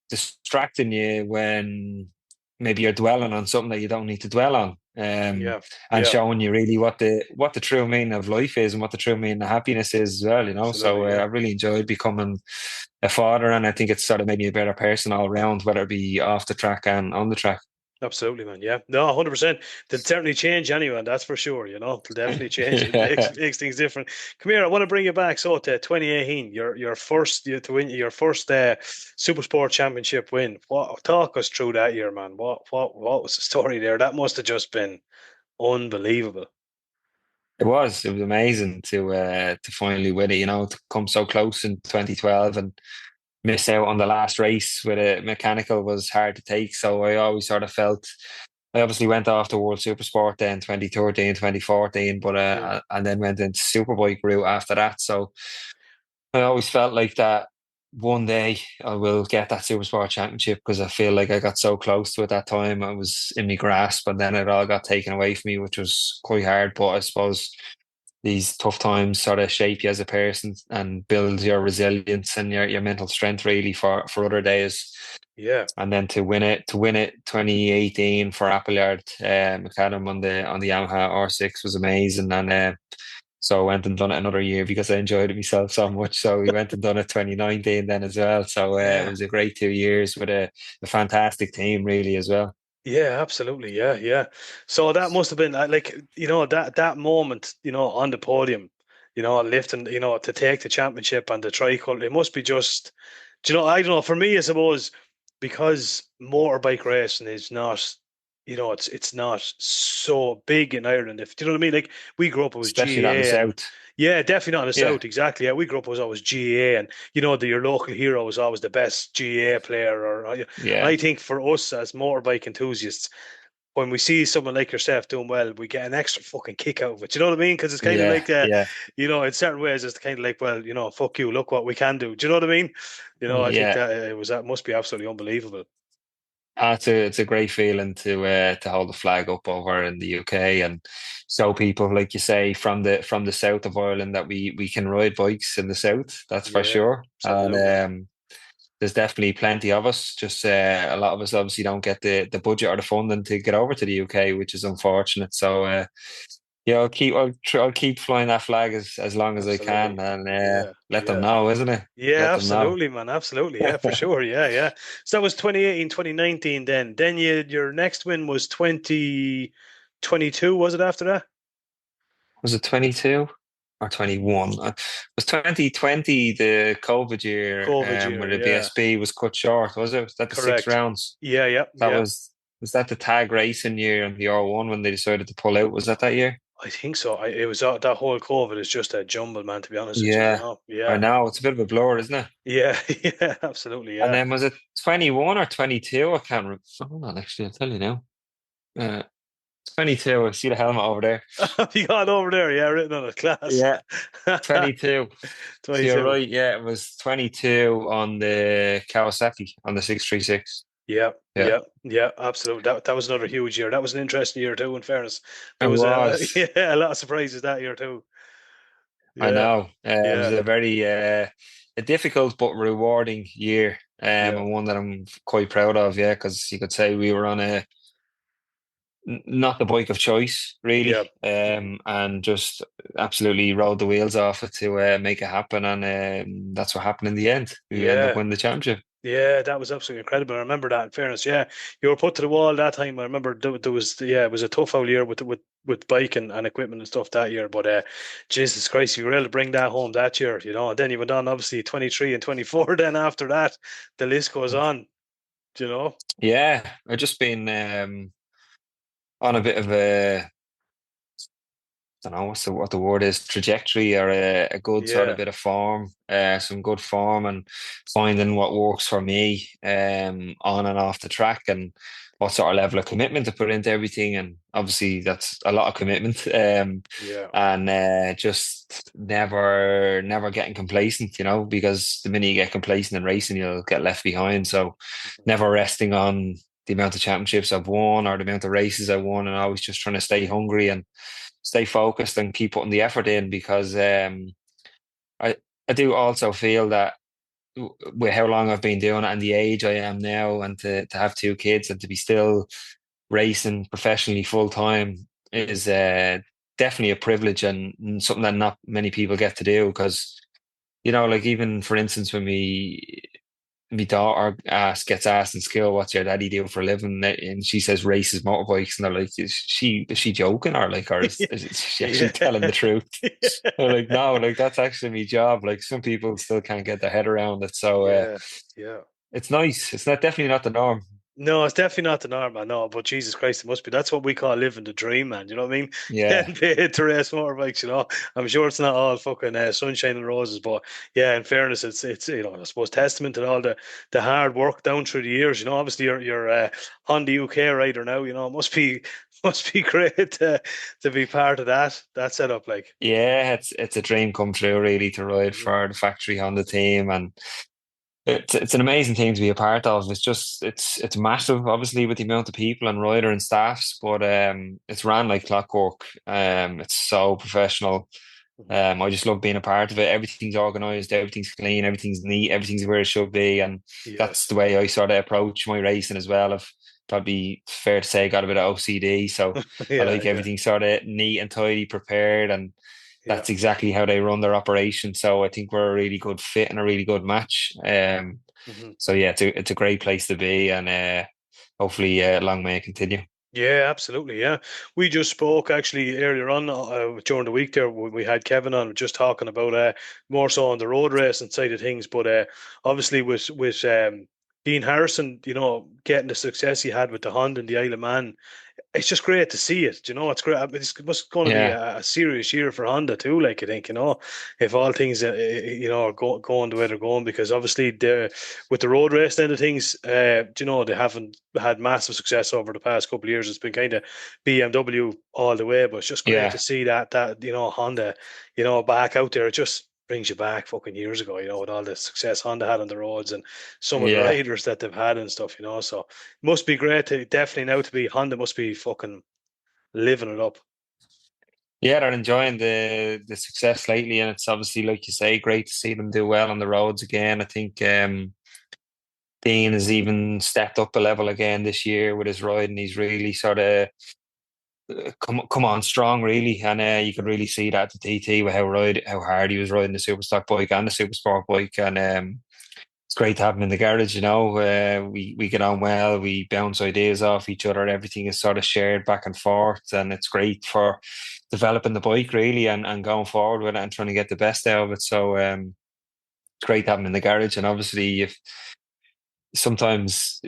S5: distracting you when maybe you're dwelling on something that you don't need to dwell on, and showing you really what the true meaning of life is and what the true meaning of happiness is as well,
S6: Absolutely,
S5: I really enjoyed becoming a father, and I think it's sort of made me a better person all around, whether it be off the track and on the track.
S6: Absolutely, man. Yeah, no, 100%. They'll certainly change anyway, that's for sure. They'll definitely change. It makes things different. Come here, I want to bring you back. So to 2018, your first to win your first Supersport Championship win. Talk us through that year, man. What was the story there? That must have just been unbelievable.
S5: It was amazing to finally win it. To come so close in 2012 and miss out on the last race with a mechanical was hard to take. So I always sort of felt, I obviously went off to World Supersport then 2013, 2014, but and then went into Superbike route after that. So I always felt like that one day I will get that Supersport Championship, because I feel like I got so close to it that time. I was in my grasp, and then it all got taken away from me, which was quite hard. But I suppose these tough times sort of shape you as a person and build your resilience and your mental strength, really, for other days.
S6: Yeah.
S5: And then to win it 2018 for Appleyard McAdam on the Yamaha R6 was amazing. And so I went and done it another year because I enjoyed it myself so much. So we went and done it 2019 then as well. So it was a great 2 years with a fantastic team, really, as well.
S6: Yeah, absolutely. Yeah. So that must have been like, that moment, on the podium, lifting, to take the championship and the tricolor. It must be just, I don't know. For me, I suppose, because motorbike racing is not, it's not so big in Ireland. If you know what I mean, like we grew up, it was
S5: especially
S6: GA.
S5: Not in the south.
S6: Yeah, definitely not in the south. Exactly. Yeah, we grew up, it was always GA, and your local hero was always the best GA player. I think for us as motorbike enthusiasts, when we see someone like yourself doing well, we get an extra fucking kick out of it. You know what I mean? Because it's kind of like in certain ways, it's kind of like, well, fuck you, look what we can do. Do you know what I mean? I think that must be absolutely unbelievable.
S5: It's a great feeling to hold the flag up over in the UK and show people, like you say, from the south of Ireland, that we can ride bikes in the south. That's for sure. Absolutely. And there's definitely plenty of us. Just a lot of us obviously don't get the budget or the funding to get over to the UK, which is unfortunate. So I'll keep flying that flag as long as I can, and let them know, isn't it?
S6: Yeah, absolutely, man. Absolutely. Yeah, for sure. Yeah. So that was 2018, 2019 then. Then your next win was 2022, was it after that?
S5: Was it 22 or 21? It was 2020, the COVID year, where the BSB was cut short, was it? Was that the 6 rounds?
S6: Yeah.
S5: That was Was that the tag racing year in the R1 when they decided to pull out? Was that year?
S6: I think so. It was that whole COVID is just a jumble, man. To be honest with you,
S5: I know it's a bit of a blur, isn't it?
S6: Yeah, yeah, absolutely. Yeah.
S5: And then was it 21 or 22? I can't remember. Hold on, actually, I'll tell you now. 22. I see the helmet over there.
S6: You got it over there, yeah, written on it, class.
S5: Yeah, 22. 22. So you're right. Yeah, it was 22 on the Kawasaki on the 636.
S6: Yeah, absolutely. That was another huge year. That was an interesting year too. In fairness,
S5: There was
S6: a lot of surprises that year too.
S5: I know. It was a very a difficult but rewarding year, and one that I'm quite proud of. Yeah, because you could say we were on not the bike of choice, really, and just absolutely rode the wheels off it to make it happen, and that's what happened in the end. We ended up winning the championship.
S6: Yeah, that was absolutely incredible. I remember that. In fairness, you were put to the wall that time. I remember there was it was a tough old year with bike and equipment and stuff that year. But Jesus Christ, you were able to bring that home that year, And then you went on, obviously 23 and 24. Then after that, the list goes on,
S5: Yeah, I've just been on a bit of a, I don't know what the word is, trajectory, or a good sort of bit of form, some good form, and finding what works for me on and off the track, and what sort of level of commitment to put into everything. And obviously that's a lot of commitment, and just never getting complacent, because the minute you get complacent in racing, you'll get left behind. So never resting on the amount of championships I've won or the amount of races I won, and always just trying to stay hungry and stay focused and keep putting the effort in, because I do also feel that with how long I've been doing it and the age I am now, and to have 2 kids and to be still racing professionally full time is definitely a privilege, and something that not many people get to do. Because like, even for instance, when my daughter gets asked in school, "What's your daddy do for a living?" and she says races motorbikes, and they're like, "Is she joking, or is she actually telling the truth?" They're like, "No, like, that's actually my job." Like, some people still can't get their head around it. So it's nice. It's definitely not the norm.
S6: No, it's definitely not the norm, man. No, but Jesus Christ, it must be. That's what we call living the dream, man. You know what I mean?
S5: Yeah.
S6: To race motorbikes, I'm sure it's not all fucking sunshine and roses, but in fairness, it's I suppose testament to all the hard work down through the years. Obviously you're Honda UK rider now. It must be great to be part of that setup. Like,
S5: yeah, it's a dream come true, really, to ride for the factory Honda team, and it's an amazing thing to be a part of. It's just it's massive, obviously, with the amount of people and rider and staffs, but it's ran like clockwork. It's so professional. I just love being a part of it. Everything's organised, everything's clean, everything's neat, everything's where it should be, and that's the way I sort of approach my racing as well. I've probably, fair to say, got a bit of OCD, so I like everything sort of neat and tidy, prepared, and that's exactly how they run their operation. So I think we're a really good fit and a really good match. So yeah, it's a great place to be, and hopefully long may it continue.
S6: Yeah, absolutely. Yeah, we just spoke actually earlier on during the week there. We had Kevin on just talking about more so on the road racing side of things, but obviously with Dean Harrison, getting the success he had with the Honda and the Isle of Man, it's just great to see it. It's great. It's going to be a serious year for Honda too. Like, I think, if all things are going the way they're going, because obviously with the road race end of things, they haven't had massive success over the past couple of years. It's been kind of BMW all the way, but it's just great to see that Honda, back out there. It just brings you back fucking years ago, with all the success Honda had on the roads and some of the riders that they've had and stuff, so it must be great definitely now to be Honda must be fucking living it up.
S5: Yeah, they're enjoying the success lately, and it's obviously, like you say, great to see them do well on the roads again. I think Dean has even stepped up a level again this year with his riding. He's really sort of come on strong, really, and you can really see that at the TT with how hard he was riding the Superstock bike and the Supersport bike, and it's great to have him in the garage. We get on well, we bounce ideas off each other, everything is sort of shared back and forth, and it's great for developing the bike, really, and going forward with it and trying to get the best out of it. So it's great to have him in the garage, and obviously if sometimes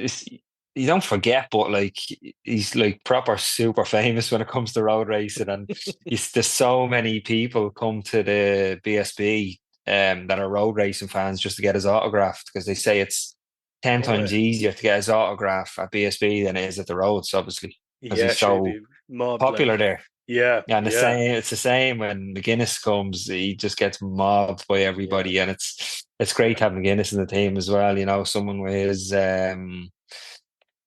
S5: you don't forget, but like he's like proper super famous when it comes to road racing, and there's so many people come to the BSB that are road racing fans just to get his autograph, because they say it's 10 times easier to get his autograph at BSB than it is at the roads, obviously, because he's so popular there.
S6: Yeah,
S5: and it's the same when McGuinness comes. He just gets mobbed by everybody, and it's great having McGuinness in the team as well. You know, someone with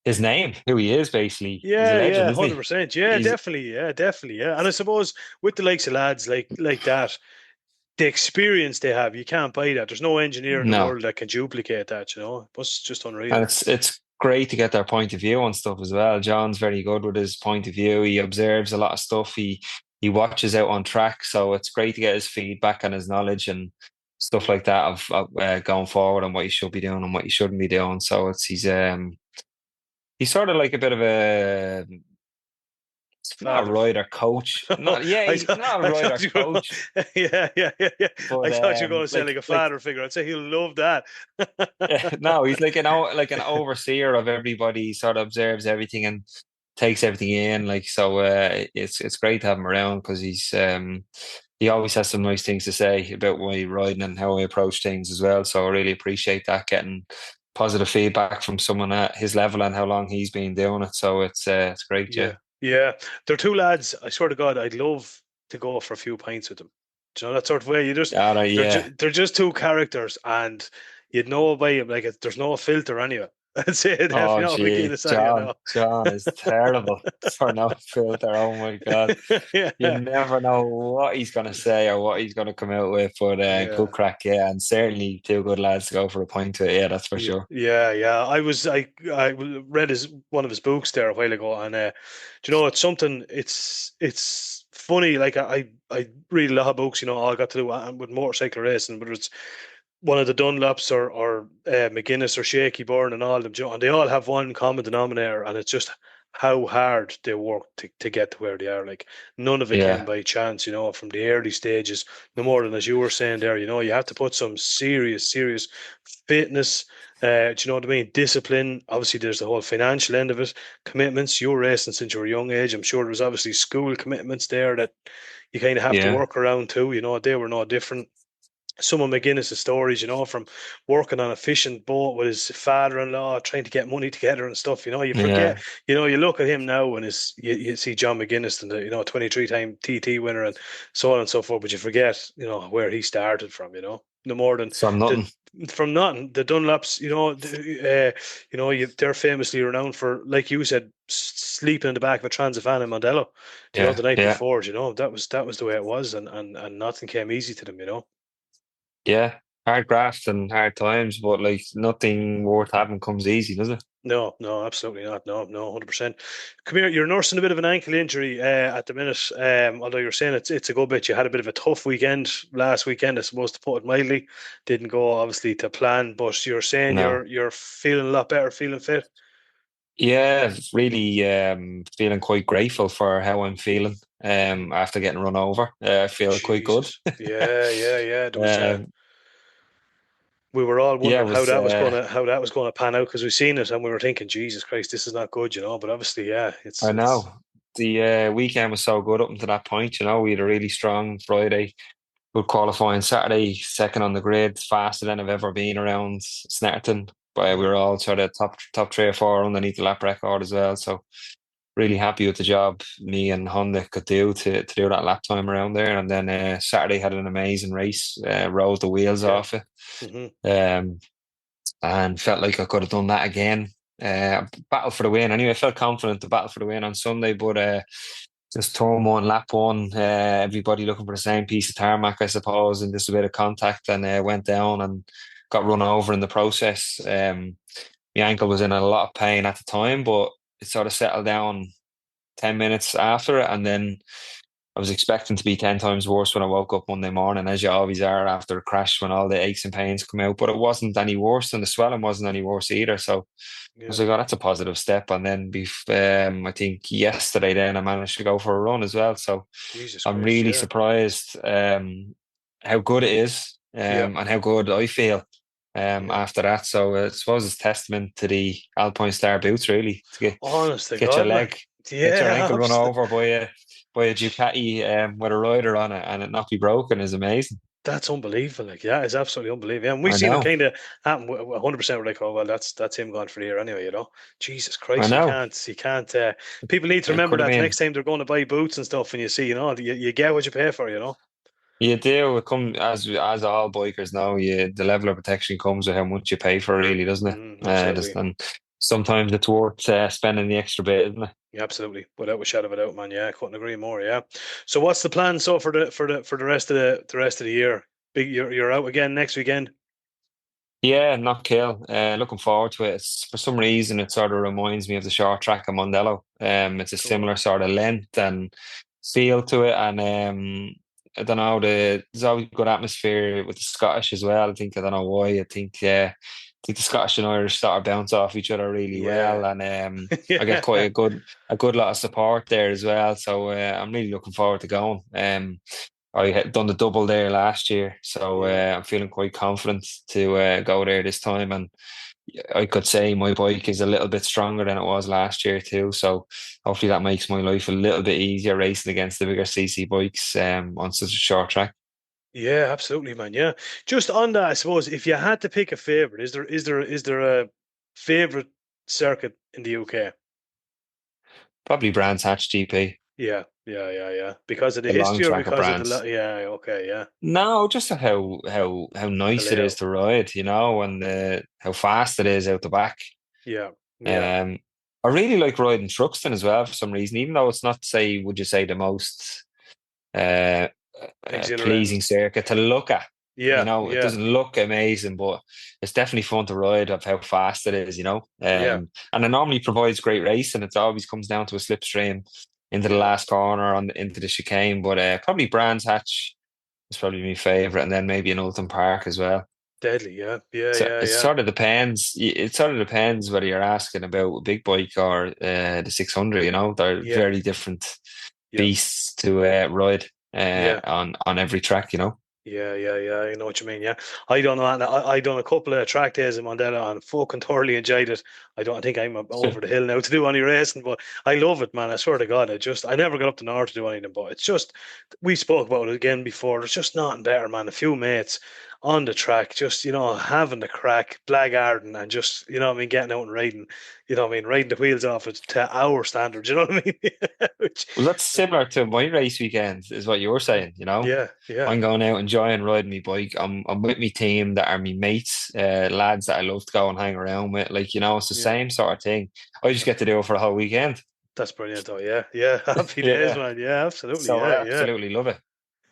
S5: his name, who he is, basically. He's a legend,
S6: 100%. Yeah, definitely. Yeah. And I suppose with the likes of lads like that, the experience they have, you can't buy that. There's no engineer in the world that can duplicate that, you know. It's just unreal.
S5: And it's great to get their point of view on stuff as well. John's very good with his point of view. He observes a lot of stuff. He watches out on track, so it's great to get his feedback and his knowledge and stuff like that of going forward and what you should be doing and what you shouldn't be doing. So he's sort of like a bit of a not a rider coach. He's not a rider coach.
S6: Yeah. But, I thought you were going to say like a father figure. I'd say he'll love that.
S5: No, he's like an overseer of everybody. He sort of observes everything and takes everything in. Like, so it's great to have him around, because he always has some nice things to say about my riding and how I approach things as well. So I really appreciate that, getting positive feedback from someone at his level and how long he's been doing it. So it's great.
S6: Yeah, they're two lads. I swear to God, I'd love to go for a few pints with them. Do you know that sort of way? You just they're just two characters, and you'd know by them. Like, there's no filter anyway. I'd say
S5: John is terrible for no filter. Oh my God. You never know what he's going to say or what he's going to come out with, but good crack, and certainly two good lads to go for a pint with, that's for sure.
S6: I read one of his books there a while ago, and do you know, it's something, it's funny, like I read a lot of books, you know, all got to do with motorcycle racing, but it's one of the Dunlops or McGuinness or Shaky Byrne and all of them, and they all have one common denominator, and it's just how hard they work to get to where they are. Like, none of it came by chance, you know, from the early stages, no more than, as you were saying there, you know, you have to put some serious fitness, do you know what I mean? Discipline. Obviously, there's the whole financial end of it, commitments. You were racing since you were a young age. I'm sure there was obviously school commitments there that you kind of have to work around too, you know. They were no different. Some of McGuinness's stories, you know, from working on a fishing boat with his father-in-law, trying to get money together and stuff, you know, you forget, you know, you look at him now and you see John McGuinness, and the, you know, 23-time TT winner and so on and so forth, but you forget, you know, where he started from, you know, no more than
S5: from nothing.
S6: The Dunlops, you know, you know, they're famously renowned for, like you said, sleeping in the back of a Transifan in Mondello, you know, the night before, you know, that was the way it was, and nothing came easy to them, you know.
S5: Yeah, hard graft and hard times, but like, nothing worth having comes easy, does it?
S6: No, absolutely not. No, 100%. Come here, you're nursing a bit of an ankle injury at the minute. Although you're saying it's a good bit. You had a bit of a tough weekend last weekend, I suppose, to put it mildly. Didn't go obviously to plan, but you're saying you're feeling a lot better, feeling fit.
S5: Yeah, really feeling quite grateful for how I'm feeling after getting run over. I feel quite good.
S6: Yeah. We were all wondering how that was going to pan out, because we've seen it and we were thinking, Jesus Christ, this is not good, you know. But obviously,
S5: I know the weekend was so good up until that point. You know, we had a really strong Friday, good qualifying. Saturday, second on the grid, faster than I've ever been around Snetterton. But we were all sort of top 3 or 4 underneath the lap record as well. So really happy with the job me and Honda could do to do that lap time around there. And then Saturday had an amazing race, rode the wheels off it, and felt like I could have done that again. Battle for the win. Anyway, I felt confident to battle for the win on Sunday, but just turn one, lap one, everybody looking for the same piece of tarmac, I suppose, and just a bit of contact, and went down and got run over in the process. My ankle was in a lot of pain at the time, but it sort of settled down 10 minutes after it, and then I was expecting to be 10 times worse when I woke up Monday morning, as you always are after a crash when all the aches and pains come out, but it wasn't any worse, and the swelling wasn't any worse either. So I was like, oh, that's a positive step. And then I think yesterday then I managed to go for a run as well. So I'm really surprised how good it is, and how good I feel. after that. So I suppose it's testament to the Alpine Star boots, really, to get your leg, get your ankle run over by a Ducati with a rider on it and it not be broken is amazing.
S6: That's unbelievable. Like, yeah, it's absolutely unbelievable. Yeah, and we've seen it kind of happen 100%. We're like, oh, well, that's him gone for the year anyway, Jesus Christ, you can't. People need to remember that next time they're going to buy boots and stuff, and you see, you get what you pay for,
S5: You do. It comes as all bikers know. The level of protection comes with how much you pay for, really, doesn't it? And sometimes it's worth spending the extra bit, isn't it?
S6: Yeah, absolutely, without a shadow of a doubt, man. Yeah, I couldn't agree more. Yeah. So, what's the plan? So for the rest of the year, you're out again next weekend.
S5: Yeah, not kill. Looking forward to it. For some reason, it sort of reminds me of the short track of Mondello. It's a similar sort of length and feel to it, and I don't know. There's always good atmosphere with the Scottish as well. I don't know why. I think the Scottish and Irish sort of bounce off each other really well, and I get quite a good lot of support there as well. So I'm really looking forward to going. I had done the double there last year, so I'm feeling quite confident to go there this time. And I could say my bike is a little bit stronger than it was last year too. So hopefully that makes my life a little bit easier racing against the bigger CC bikes on such a short track.
S6: Yeah, absolutely, man. Yeah, just on that, I suppose if you had to pick a favorite, is there a favorite circuit in the UK?
S5: Probably Brands Hatch GP.
S6: Yeah. Because of the history, or because of the
S5: No, just how nice it is to ride, and how fast it is out the back.
S6: Yeah.
S5: I really like riding Truxton as well for some reason, even though it's not, would you say, the most pleasing circuit to look at.
S6: Yeah,
S5: it doesn't look amazing, but it's definitely fun to ride of how fast it is, and it normally provides great racing. It always comes down to a slipstream into the last corner into the chicane, but probably Brands Hatch is probably my favourite, and then maybe in Ulton Park as well.
S6: Deadly,
S5: It sort of depends. It sort of depends whether you're asking about a big bike or the 600. They're very different beasts to ride on every track.
S6: Yeah, I know what you mean. Yeah, I don't know. I done a couple of track days in Mandela and fucking thoroughly enjoyed it. I don't think I'm over the hill now to do any racing, but I love it, man. I swear to God, I never got up to north to do anything, but it's just, we spoke about it again before. There's just nothing better, man. A few mates on the track, just having the crack, blackguarding, and just getting out and riding. Riding the wheels off it to our standards. You know what I mean?
S5: Well, that's similar to my race weekend, is what you were saying.
S6: Yeah.
S5: I'm going out enjoying riding my bike. I'm with my team that are my mates, lads that I love to go and hang around with. It's the same sort of thing. I just get to do it for a whole weekend.
S6: That's brilliant, though. Yeah. Happy days, man. Yeah, absolutely.
S5: So I absolutely love it.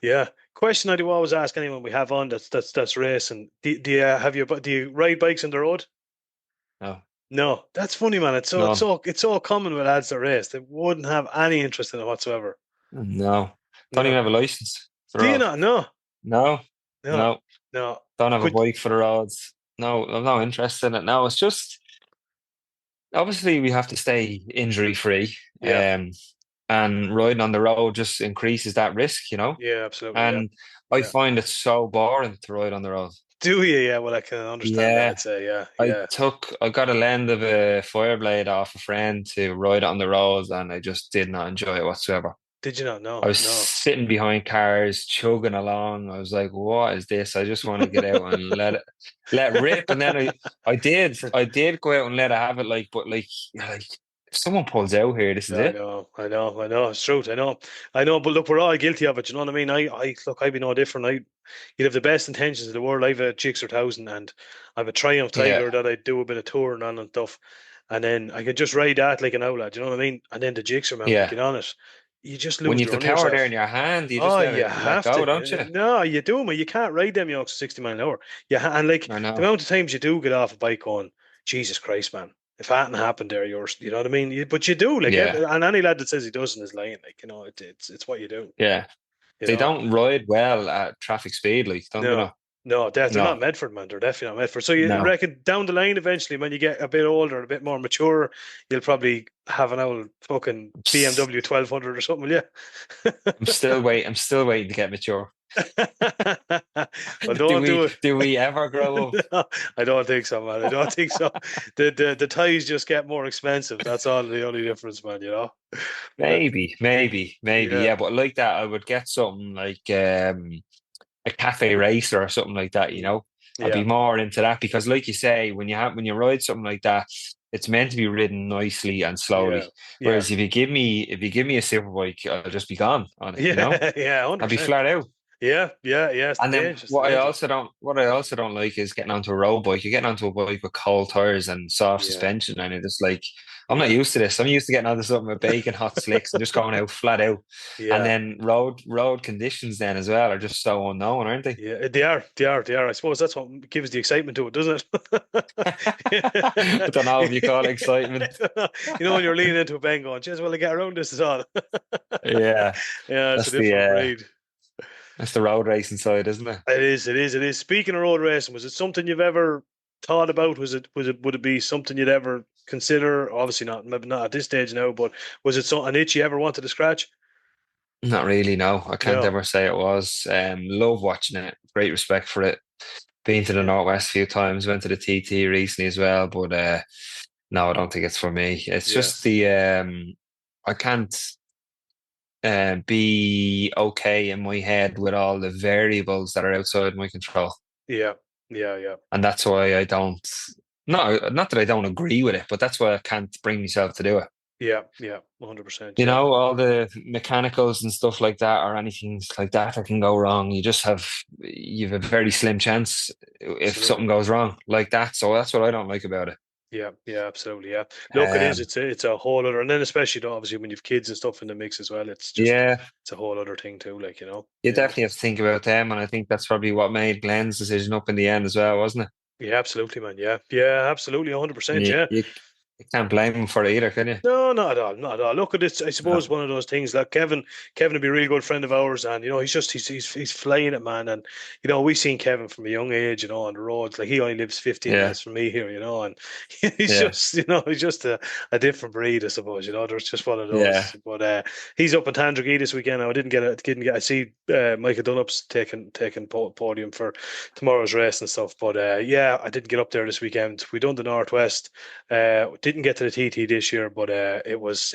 S6: Yeah. Question I do always ask anyone we have on that's racing. Do you ride bikes on the road? No, that's funny, man. It's so common with lads that race. They wouldn't have any interest in it whatsoever.
S5: No, don't even have a license.
S6: Do you not? No.
S5: Don't have a bike for the roads. No, I'm not interested in it. No, it's just obviously we have to stay injury free. And riding on the road just increases that risk,
S6: Yeah, absolutely.
S5: And I find it so boring to ride on the road.
S6: Do you? Yeah, well, I can understand that. I'd say,
S5: I got a lend of a Fireblade off a friend to ride it on the roads, and I just did not enjoy it whatsoever.
S6: Did you not? No.
S5: I was sitting behind cars, chugging along. I was like, "What is this? I just want to get out and let it rip." And then I did go out and let it have it. But if someone pulls out here, this is it.
S6: I know. It's true. I know. But look, we're all guilty of it. You know what I mean? I'd be no different. You'd have the best intentions in the world. I have a Gixxer 1000 and I have a Triumph Tiger that I do a bit of touring on and stuff. And then I could just ride that like an outlet. You know what I mean? And then the Gixxer, man, get on it. You just lose.
S5: When you have the power yourself there in your hand, you just
S6: you have
S5: to,
S6: don't you? No, you do, man. You can't ride them yokes 60 mile an hour. And the amount of times you do get off a bike going, Jesus Christ, man. If that hadn't happened there, you know what I mean? But you do, and any lad that says he doesn't is lying. It's what you do.
S5: Yeah. They don't ride well at traffic speed, don't they?
S6: No, they're not Medford, man. They're definitely not Medford. So you reckon down the line, eventually, when you get a bit older, a bit more mature, you'll probably have an old fucking BMW 1200 or something, will you?
S5: I'm still waiting to get mature.
S6: Well, don't do it.
S5: Do we ever grow up?
S6: No, I don't think so, man. I don't think so. The ties just get more expensive. That's all the only difference, man.
S5: Maybe. Yeah, but like that, I would get something like a cafe racer or something like that. I'd be more into that because, like you say, when you ride something like that, it's meant to be ridden nicely and slowly. Whereas if you give me a superbike, I'll just be gone on it.
S6: Yeah, 100%.
S5: I'll be flat out.
S6: Yeah.
S5: And then what I also don't like is getting onto a road bike. You're getting onto a bike with cold tires and soft suspension, and it's like I'm not used to this. I'm used to getting onto something with bacon hot slicks and just going out flat out.
S6: Yeah.
S5: And then road conditions then as well are just so unknown, aren't they?
S6: Yeah, they are. I suppose that's what gives the excitement to it, doesn't it?
S5: I don't know if you call it excitement.
S6: When you're leaning into a bend going, "Jeez, well, I get around this is all."
S5: Yeah.
S6: It's a different breed.
S5: That's the road racing side, isn't it?
S6: It is. Speaking of road racing, was it something you've ever thought about? Would it be something you'd ever consider? Obviously not, maybe not at this stage now, but was it an itch you ever wanted to scratch?
S5: Not really, no. I can't ever say it was. Love watching it. Great respect for it. Been to the Northwest a few times, went to the TT recently as well, but no, I don't think it's for me. It's just I can't be okay in my head with all the variables that are outside my control.
S6: Yeah.
S5: And that's why I don't. Not that I don't agree with it, but that's why I can't bring myself to do it.
S6: Yeah, 100%.
S5: All the mechanicals and stuff like that, or anything like that can go wrong. You have a very slim chance if something goes wrong like that. So that's what I don't like about it.
S6: Yeah, absolutely. Yeah, look, it is. It's a whole other, and then especially obviously when you've kids and stuff in the mix as well. It's just it's a whole other thing too. You
S5: definitely have to think about them, and I think that's probably what made Glenn's decision up in the end as well, wasn't it?
S6: Yeah, absolutely, man. Yeah, absolutely, 100%. Yeah.
S5: You can't blame him for it either, can you?
S6: No, not at all. Look at this. I suppose one of those things. Like Kevin would be a really good friend of ours, and he's flying it, man. And we've seen Kevin from a young age, on the roads. Like he only lives 15 minutes from me here, and he's just a different breed, I suppose. There's just one of those. Yeah. But he's up in Tandragee this weekend. Now I didn't get. I see Michael Dunnup's taking podium for tomorrow's race and stuff. But I didn't get up there this weekend. We done the Northwest. Didn't get to the TT this year, but it was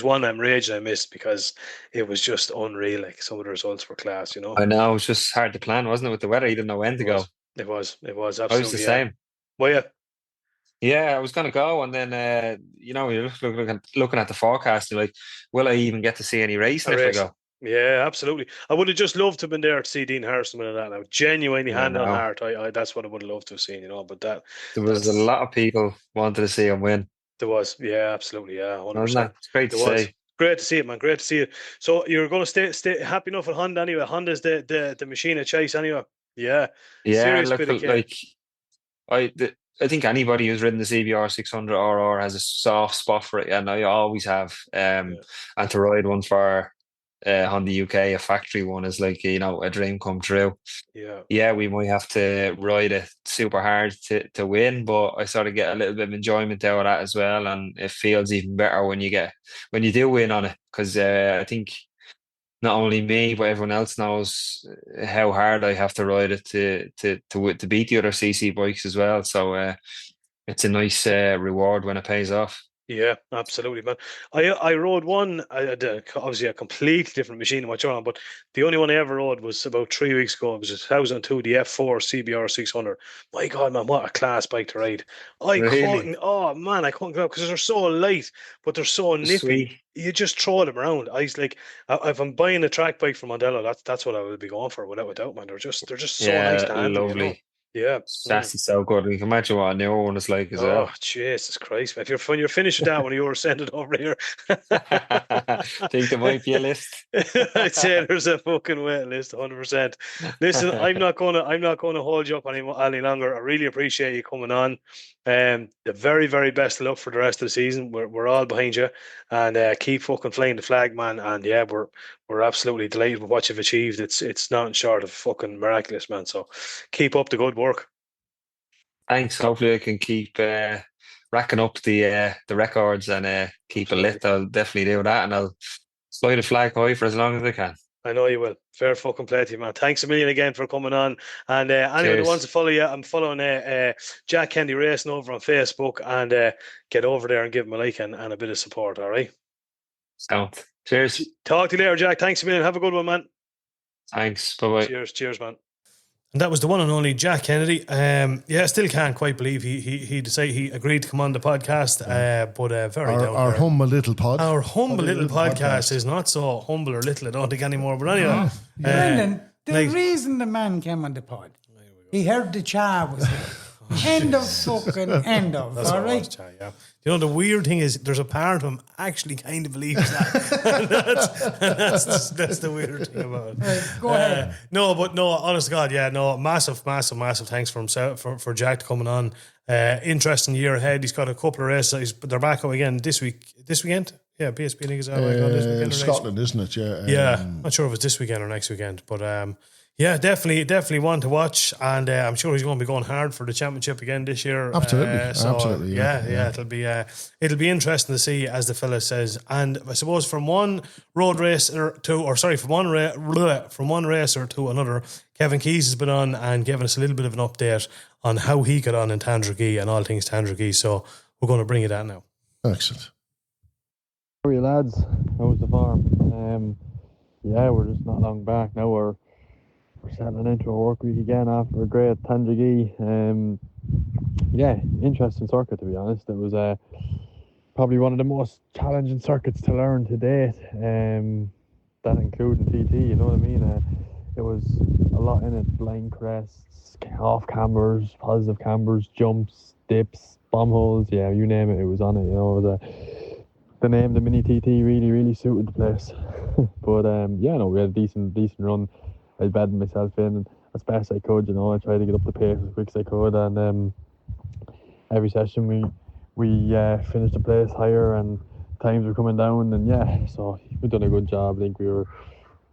S6: one I'm raging I missed because it was just unreal. Like some of the results were class,
S5: I know, it was just hard to plan, wasn't it? With the weather, you didn't know when to go.
S6: It was absolutely.
S5: I was the same.
S6: Well, yeah.
S5: Yeah, I was going to go, and then you're looking at the forecast. You're like, will I even get to see any racing if I go?
S6: Yeah, absolutely. I would have just loved to have been there to see Dean Harrison win that. Now, genuinely, hand on heart, I that's what I would have loved to have seen. But there
S5: was a lot of people wanted to see him win.
S6: There was, absolutely,
S5: 100%. It's great to see.
S6: Great to see it, man. Great to see it. So you're going to stay happy enough with Honda anyway. Honda's the machine of chase anyway. Yeah.
S5: Serious bit of like I think anybody who's ridden the CBR 600 RR has a soft spot for it, and I always have. And to ride one for Honda UK, a factory one, is like a dream come true. Yeah, we might have to ride it super hard to win, but I sort of get a little bit of enjoyment out of that as well, and it feels even better when you do win on it, because I think not only me but everyone else knows how hard I have to ride it to beat the other CC bikes as well. So it's a nice reward when it pays off.
S6: Yeah, absolutely, man. I rode one, obviously a completely different machine than what you're on, but the only one I ever rode was about 3 weeks ago. It was a 2002, the F4 CBR 600. My God, man, what a class bike to ride. I couldn't get up because they're so light, but they're so nippy. Sweet. You just throw them around. I was like, if I'm buying a track bike from Mondello, that's what I would be going for, without doubt, man. They're just so nice to handle.
S5: Lovely.
S6: Yeah,
S5: that's so good. You can imagine what a newer one is like as well.
S6: Oh, Jesus Christ! When you're finished with that one, you're send it over here.
S5: Think there might be a list.
S6: I'd say there's a fucking wait list, 100%. Listen, I'm not gonna hold you up any longer. I really appreciate you coming on. The very, very best of luck for the rest of the season. We're all behind you, and keep fucking flying the flag, man. And yeah, we're absolutely delighted with what you've achieved. It's nothing short of fucking miraculous, man. So keep up the good work.
S5: Thanks. Hopefully I can keep racking up the records and keep it lit. I'll definitely do that, and I'll fly the flag high for as long as I can.
S6: I know you will. Fair fucking play to you, man. Thanks a million again for coming on. And anyone who wants to follow you, I'm following Jack Kennedy Racing over on Facebook, and get over there and give him a like and a bit of support, all right?
S5: Sound. Cheers.
S6: Talk to you later, Jack. Thanks a million. Have a good one, man.
S5: Thanks. Bye-bye.
S6: Cheers, man.
S1: And that was the one and only Jack Kennedy. I still can't quite believe he decided he agreed to come on the podcast. But very
S3: our humble little pod.
S1: Our humble little podcast is not so humble or little, I don't think anymore. But anyway,
S4: Brendan, the reason the man came on the pod, he heard the cha was there. End of. That's all right.
S1: Yeah. You know, the weird thing is there's a part of him actually kind of believes that. that's the weird thing about it.
S4: Right, go ahead.
S1: Honest to God, massive thanks for himself, for Jack coming on. Interesting year ahead. He's got a couple of races. They're back out again this weekend. Yeah, BSB League is out this weekend.
S3: Scotland, isn't it?
S1: Yeah. Not sure if it's this weekend or next weekend, but yeah, definitely one to watch, and I'm sure he's going to be going hard for the championship again this year.
S3: Absolutely.
S1: Yeah. It'll be interesting to see, as the fella says. And I suppose from one racer to another, Kevin Keys has been on and given us a little bit of an update on how he got on in Tandragee and all things Tandragee. So we're going to bring you that now.
S3: Excellent.
S7: How are you, lads? How was the farm? We're just not long back now. We're settling into a work week again after a great Tandragee. Interesting circuit, to be honest. It was probably one of the most challenging circuits to learn to date. That including TT, you know what I mean? It was a lot in it: blind crests, off cambers, positive cambers, jumps, dips, bomb holes. Yeah, you name it, it was on it. You know, it was the name, the mini TT, really suited the place. But we had a decent run. I bedded myself in as best I could, you know. I tried to get up the pace as quick as I could, and every session we finished the place higher and times were coming down, and so we've done a good job. I think we were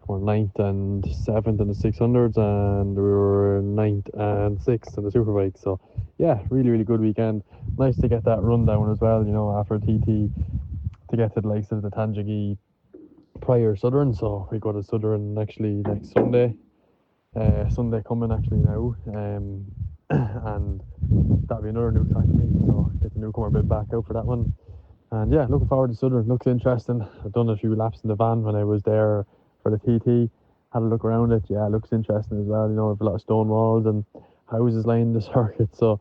S7: 9th and 7th in the 600s, and we were 9th and 6th in the superbike. So really good weekend. Nice to get that run down as well, you know, after TT, to get to the likes of the Tandragee prior Southern. So we go to Southern actually next Sunday coming actually now, and that'll be another new track for me, so get the newcomer bit back out for that one. And looking forward to Southern. Looks interesting. I've done a few laps in the van when I was there for the TT, had a look around it. It looks interesting as well, you know, with a lot of stone walls and houses lining the circuit, so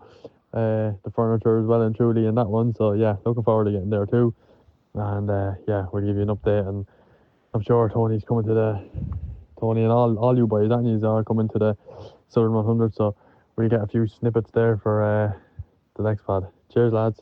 S7: the furniture is well and truly in that one. So looking forward to getting there too. And we'll give you an update, and I'm sure Tony and all you boys and yous are coming to the Southern 100, so we'll get a few snippets there for the next pod. Cheers, lads.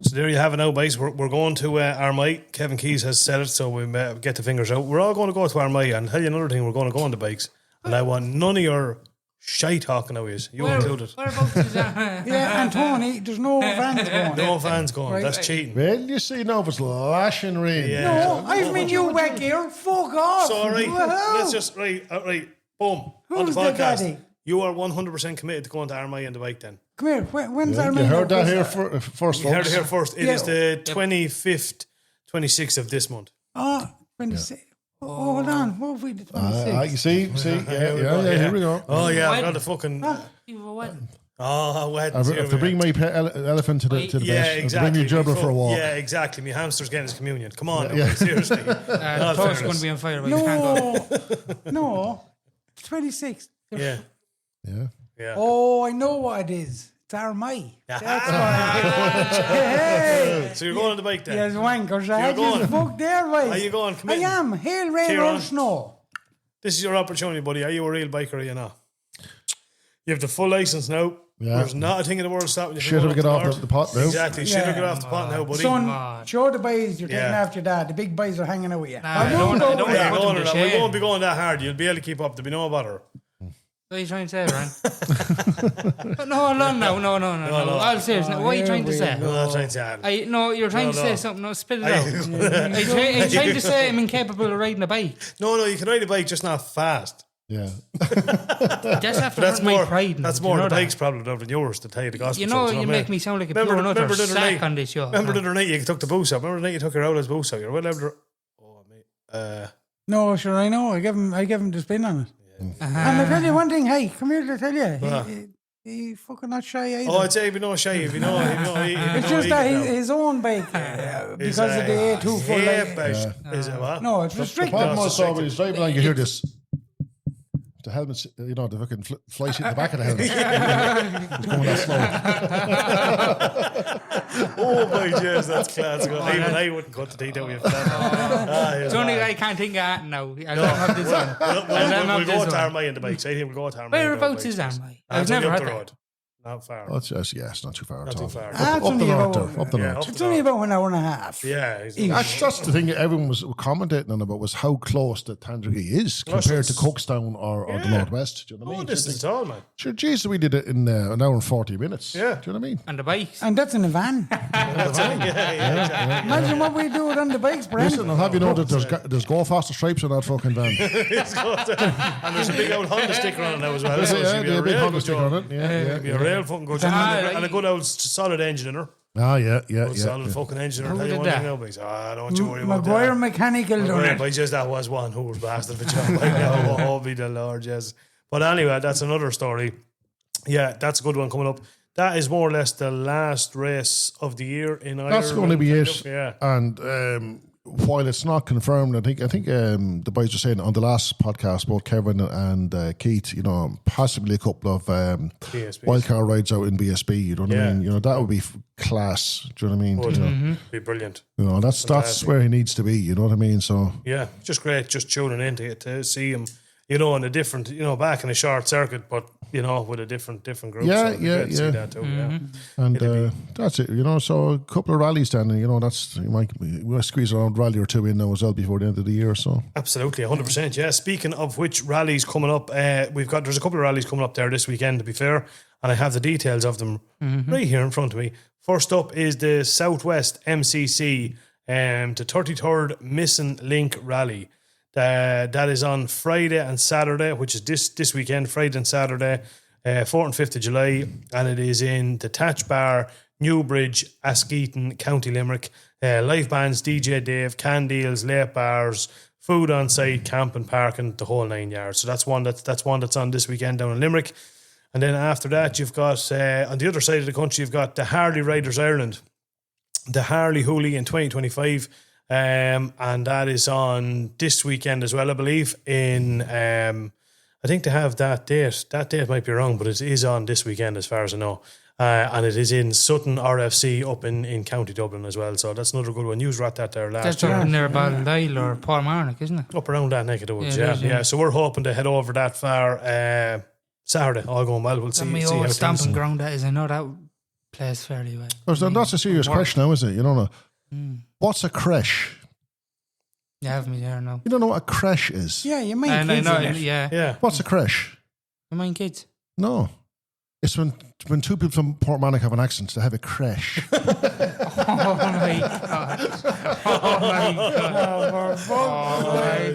S1: So there you have it now, boys. We're going to Armagh. Kevin Keys has said it, so we get the fingers out. We're all going to go to Armagh, and tell you another thing, we're going to go on the bikes, and I want none of your shy talking now is. You included.
S2: Whereabouts is that?
S4: And Tony, there's no fans going.
S1: No fans going.
S4: Right.
S1: That's cheating.
S3: Well, you see now it's lashing rain.
S1: Yeah.
S4: No, I mean you back here. Fuck off.
S1: So, all right, let's just, right, boom. On the
S4: Who's the
S1: podcast.
S4: daddy?
S1: You are 100% committed to going to Armagh on the bike then.
S4: Come here. When's our
S3: You heard that here first,
S1: You heard it
S3: folks.
S1: here first. It is the 25th, 26th of this month.
S4: 26. Oh, hold on. What have we the 26?
S3: You see, here we go.
S1: Oh, yeah, I've got the fucking...
S2: You were what?
S1: Oh, wet.
S3: I have to bring my pet elephant to the
S1: Yeah,
S3: bed. I have to
S1: exactly.
S3: bring your gerbil for a walk.
S1: Yeah, exactly. My hamster's getting his communion. Come on, now, seriously.
S2: The toast's going to be on fire, but you can't go.
S4: No. 26.
S1: Yeah.
S4: Oh, I know what it is. It's Armagh. That's
S1: Hey. So you're going on the bike then?
S4: Yes, wankers. I
S1: going?
S4: just fucked there, right?
S1: Are you going?
S4: I am. Hail, rain,
S1: Kieran.
S4: or snow.
S1: This is your opportunity, buddy. Are you a real biker or are you not? You have the full license now.
S3: Yeah.
S1: There's not a thing in the world stopping you.
S3: Should have get off the pot now.
S1: Exactly. Should have get off the pot now, buddy.
S4: Son, show the boys you're taking
S1: Yeah.
S4: after that. The big boys are hanging out with you.
S2: I don't
S1: Yeah,
S2: put them
S1: going
S2: to
S1: that.
S2: shame.
S1: We won't be going that hard. You'll be able to keep up. There'll be no bother.
S2: What are you trying to say, Ryan? No, hold on now. No. All serious. What are you trying to say?
S1: No, I'm trying to say.
S2: No, you're trying to say something. No, spit it out. Are you trying to say I'm incapable of riding a bike?
S1: No, you can ride a bike, just not fast.
S3: Yeah.
S2: That's after my pride.
S1: That's more the bike's problem than yours, to tell you the gospel.
S2: You know,
S1: truth,
S2: you make me sound like a pure and utter sack on this show.
S1: Remember the other night you took the boost up? Remember the night you took your Rowley's boost up? You're well able to... Oh, mate.
S4: No, sure, I know. I gave him the spin on it. And I tell you one thing, hey, come here to tell you. He fucking not shy either.
S1: Oh, I'd say if you know shy, if you know.
S4: It's just that his own bike, because of the A2 full leg.
S1: Is it what?
S4: No, it's
S3: The
S4: restricted.
S3: problem was, so when he's driving along, you hear this. The helmet, the fucking fly seat in the back of the helmet. It's going that slow.
S1: Oh my jeez, that's class. Even I wouldn't cut the detail with that.
S2: It's only I can't think of that now. I don't have this one.
S1: We'll go to Armagh in the bikes. I think we'll go to Armagh.
S2: Whereabouts is Armagh? I've never had that.
S1: Not far.
S3: It's not too far at all.
S4: Up
S3: the north. Up the north.
S4: It's only about an hour and a half.
S1: Yeah.
S3: That's the thing everyone was commentating on about, was how close the Tandragee is compared to Cookstown or the Northwest. Do you know what I mean?
S1: Distance at all, man.
S3: Sure, geez, we did it in an hour and 40 minutes.
S1: Yeah.
S3: Do you know what I mean?
S2: And the bikes.
S4: And that's in a van.
S1: Exactly.
S4: Imagine what we do on the bikes, Brent.
S3: Listen, I'll have you know that there's Go Faster stripes on that fucking van.
S1: And there's a big old Honda sticker on it now as well. So
S3: Yeah, a big Honda sticker on it. Yeah.
S1: Be a real fucking good job. And a good old solid engine in her.
S3: Yeah.
S1: Solid fucking engine in her.
S2: Who did that?
S1: Don't you worry about that.
S4: Maguire Mechanical done it.
S1: But just that was one who was bastard for job. Oh, be the Lord, yes. But anyway, that's another story. Yeah, that's a good one coming up. That is more or less the last race of the year in Ireland.
S3: That's going to be it.
S1: Yeah.
S3: And while it's not confirmed, I think the boys were saying on the last podcast, both Kevin and Keith, possibly a couple of wildcard rides out in BSB. You know what I mean? That would be class. Do you know what I mean?
S1: Be brilliant.
S3: That's where he needs to be. You know what I mean? So
S1: yeah, just great. Just tuning in to see him. In a different, back in a short circuit, but with a different group.
S3: Yeah,
S1: so
S3: yeah.
S1: See that too,
S3: And that's it. So a couple of rallies then, you might squeeze around rally or two in now as well before the end of the year. So
S1: absolutely, 100%. Yeah. Speaking of which rallies coming up, there's a couple of rallies coming up there this weekend. To be fair, and I have the details of them right here in front of me. First up is the Southwest MCC, the 33rd Missing Link Rally. That is on Friday and Saturday, which is this weekend, Friday and Saturday, 4th and 5th of July, and it is in the Thatch Bar, Newbridge, Askeaton, County Limerick. Live bands, DJ Dave, can deals, late bars, food on site, camping, parking, the whole 9 yards. So that's one that's on this weekend down in Limerick. And then after that, you've got on the other side of the country, you've got the Harley Riders Ireland, the Harley Hooley in 2025. And that is on this weekend as well, I believe. I think they have that date. That date might be wrong, but it is on this weekend as far as I know. And it is in Sutton RFC up in County Dublin as well. So that's another good one. You wrote that there last
S2: That's
S1: year.
S2: up in there, Ballindyle or Portmarnock, isn't it?
S1: Up around that neck of the woods,
S2: Yeah,
S1: yeah. So we're hoping to head over that far Saturday. All going well. We'll see.
S2: My
S1: See how
S2: old
S1: things.
S2: stamping ground, that is. I know that place fairly well.
S3: that's a serious question now, isn't it? What's a creche?
S2: You have me there now.
S3: You don't know what a creche is?
S4: Yeah, you mean
S2: And I
S4: kids
S2: know,
S4: in it.
S2: yeah.
S3: What's a creche?
S2: You mean kids?
S3: No. It's when two people from Portmarnock have an accent, they have a creche.
S2: Oh my God. Oh my God.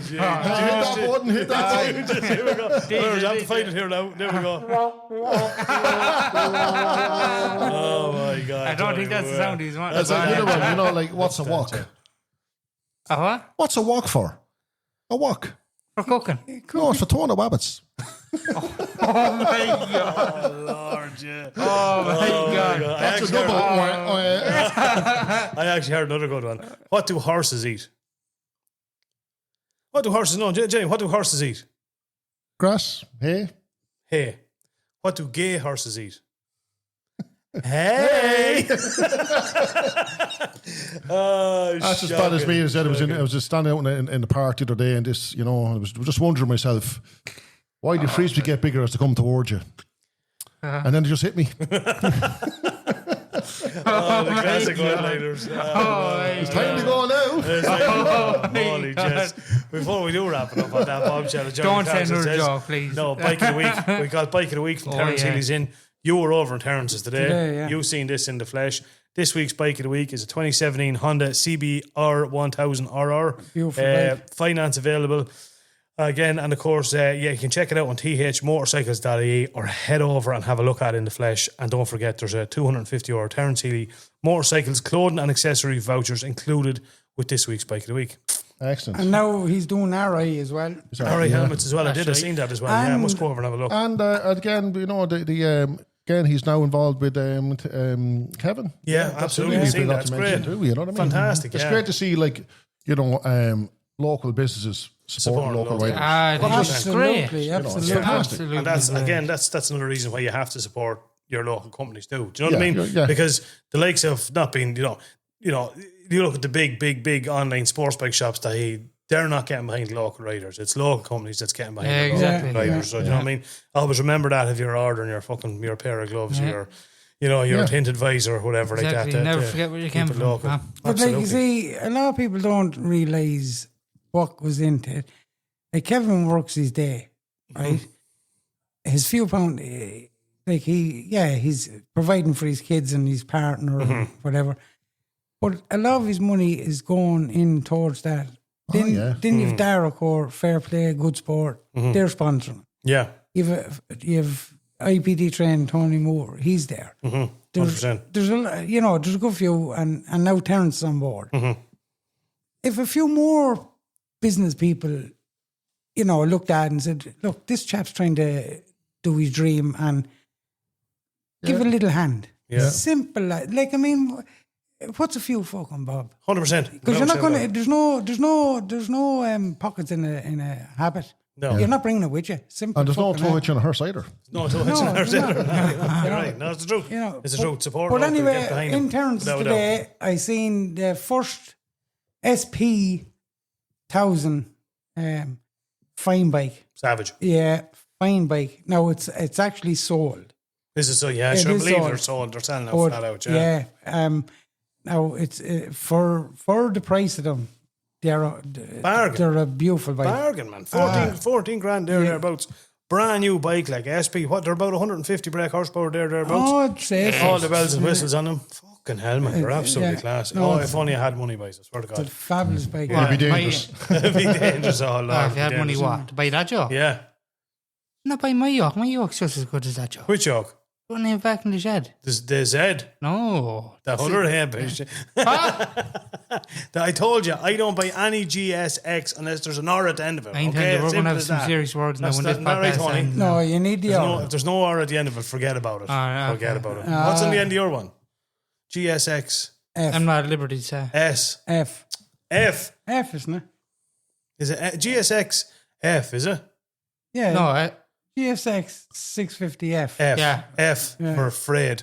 S3: Hit that button, hit that button.
S1: Here we go. We have to find it here now. There we go. Oh my God.
S2: I don't think that's the sound he's wanting.
S3: That's another one, like, what's a walk?
S2: A what?
S3: What's a walk for? A walk.
S2: For cooking.
S3: No, it's for throwing the wabbits.
S2: Oh my God.
S1: Oh Lord, yeah.
S2: Oh my God.
S3: That's a double.
S1: I actually heard another good one. What do horses eat? What do horses? No, Jenny. What do horses eat?
S3: Grass, hay.
S1: Hey. What do gay horses eat? Hey. Oh,
S3: that's as bad as me. As I was just standing out in the park the other day, and this, I was just wondering myself, why do trees get bigger as they come towards you? And then they just hit me.
S1: The classic one-liners.
S3: It's time to go now.
S1: Holy jess. Before we do wrap it up on that bombshell,
S2: Don't say another joke, please.
S1: No, Bike of the Week. We got Bike of the Week from Terence Healy's in. You were over in Terrence's today. You've seen this in the flesh. This week's Bike of the Week is a 2017 Honda CBR 1000RR. Finance available. Again, and of course, you can check it out on thmotorcycles.ie or head over and have a look at it in the flesh. And don't forget, there's a €250 Terence Healy motorcycles, clothing and accessory vouchers included with this week's Bike of the Week.
S3: Excellent.
S4: And now he's doing RI as well.
S1: RI helmets as well. I seen that as well. I must go over and have a look.
S3: And again, you know, again, he's now involved with Kevin.
S1: Yeah, absolutely. That's great.
S3: Too, you know what I mean?
S1: Fantastic.
S3: It's great to see, like, you know, local businesses support local riders.
S4: Absolutely.
S1: Absolutely. And that's again, that's another reason why you have to support your local companies too. Do you know what I mean? Because the likes of not being, you know, you look at the big online sports bike shops they're not getting behind local riders. It's local companies that's getting behind local riders. So do you know what I mean? Always remember that if you're ordering your pair of gloves or your tinted visor or whatever like that.
S2: Never forget where you came from.
S4: But like you see, a lot of people don't realise what goes into it. Like Kevin works his day, right? His few pound, like he's providing for his kids and his partner or whatever. But a lot of his money is going in towards that. Then you've Darrow, Fair Play, Good Sport. They're sponsoring.
S1: Yeah.
S4: You've IPD trained Tony Moore. He's there.
S1: 100%.
S4: There's a good few, and now Terence is on board. If a few more business people, looked at and said, "Look, this chap's trying to do his dream and give a little hand."
S1: Yeah.
S4: Simple, like I mean. What's a few fucking bob?
S1: 100%.
S4: Because you're not going to. There's no pockets in a habit.
S1: No,
S4: you're not bringing it with you. Simple.
S3: And there's no toe hitch on a horse either.
S1: No toe hitch on a horse either. You're right. No, it's the truth. It's the truth. Support.
S4: But anyway, in terms today, I seen the first SP 1000 fine bike.
S1: Savage.
S4: Yeah, fine bike. Now it's actually sold.
S1: Is it so? Yeah, sure. I believe they're sold. They're selling out flat out. Yeah.
S4: Now it's for the price of them, they're a beautiful bike.
S1: Bargain, man. 14 grand thereabouts. Brand new bike like SP. What? They're about 150 brake horsepower thereabouts.
S4: Oh, I'd say
S1: all the bells and whistles on them. Fucking hell, man. They're absolutely class. If only I had money, boys. I swear to God.
S4: It's a fabulous bike.
S3: It'd be dangerous.
S1: It'd be dangerous. Lord.
S2: If you had money, what? To buy that yoke?
S1: Yeah.
S2: Not buy my yoke. My yoke's just as good as that yoke.
S1: Which yoke?
S2: One in back in the shed.
S1: The Z?
S2: No.
S1: The 100 head bitch. I told you, I don't buy any GSX unless there's an R at the end of it.
S2: I we're going to have some serious words now when this podcast ends.
S4: No, you need the R.
S1: If there's no R at the end of it, forget about it. Forget about it. What's on the end of your one? GSX.
S4: F.
S2: I'm not at liberty to say.
S1: S.
S4: F.
S1: F.
S4: F, isn't it?
S1: Is it GSX F, is it?
S4: Yeah.
S2: No,
S4: GSX 650F.
S1: F.
S2: Yeah.
S1: F for Fred.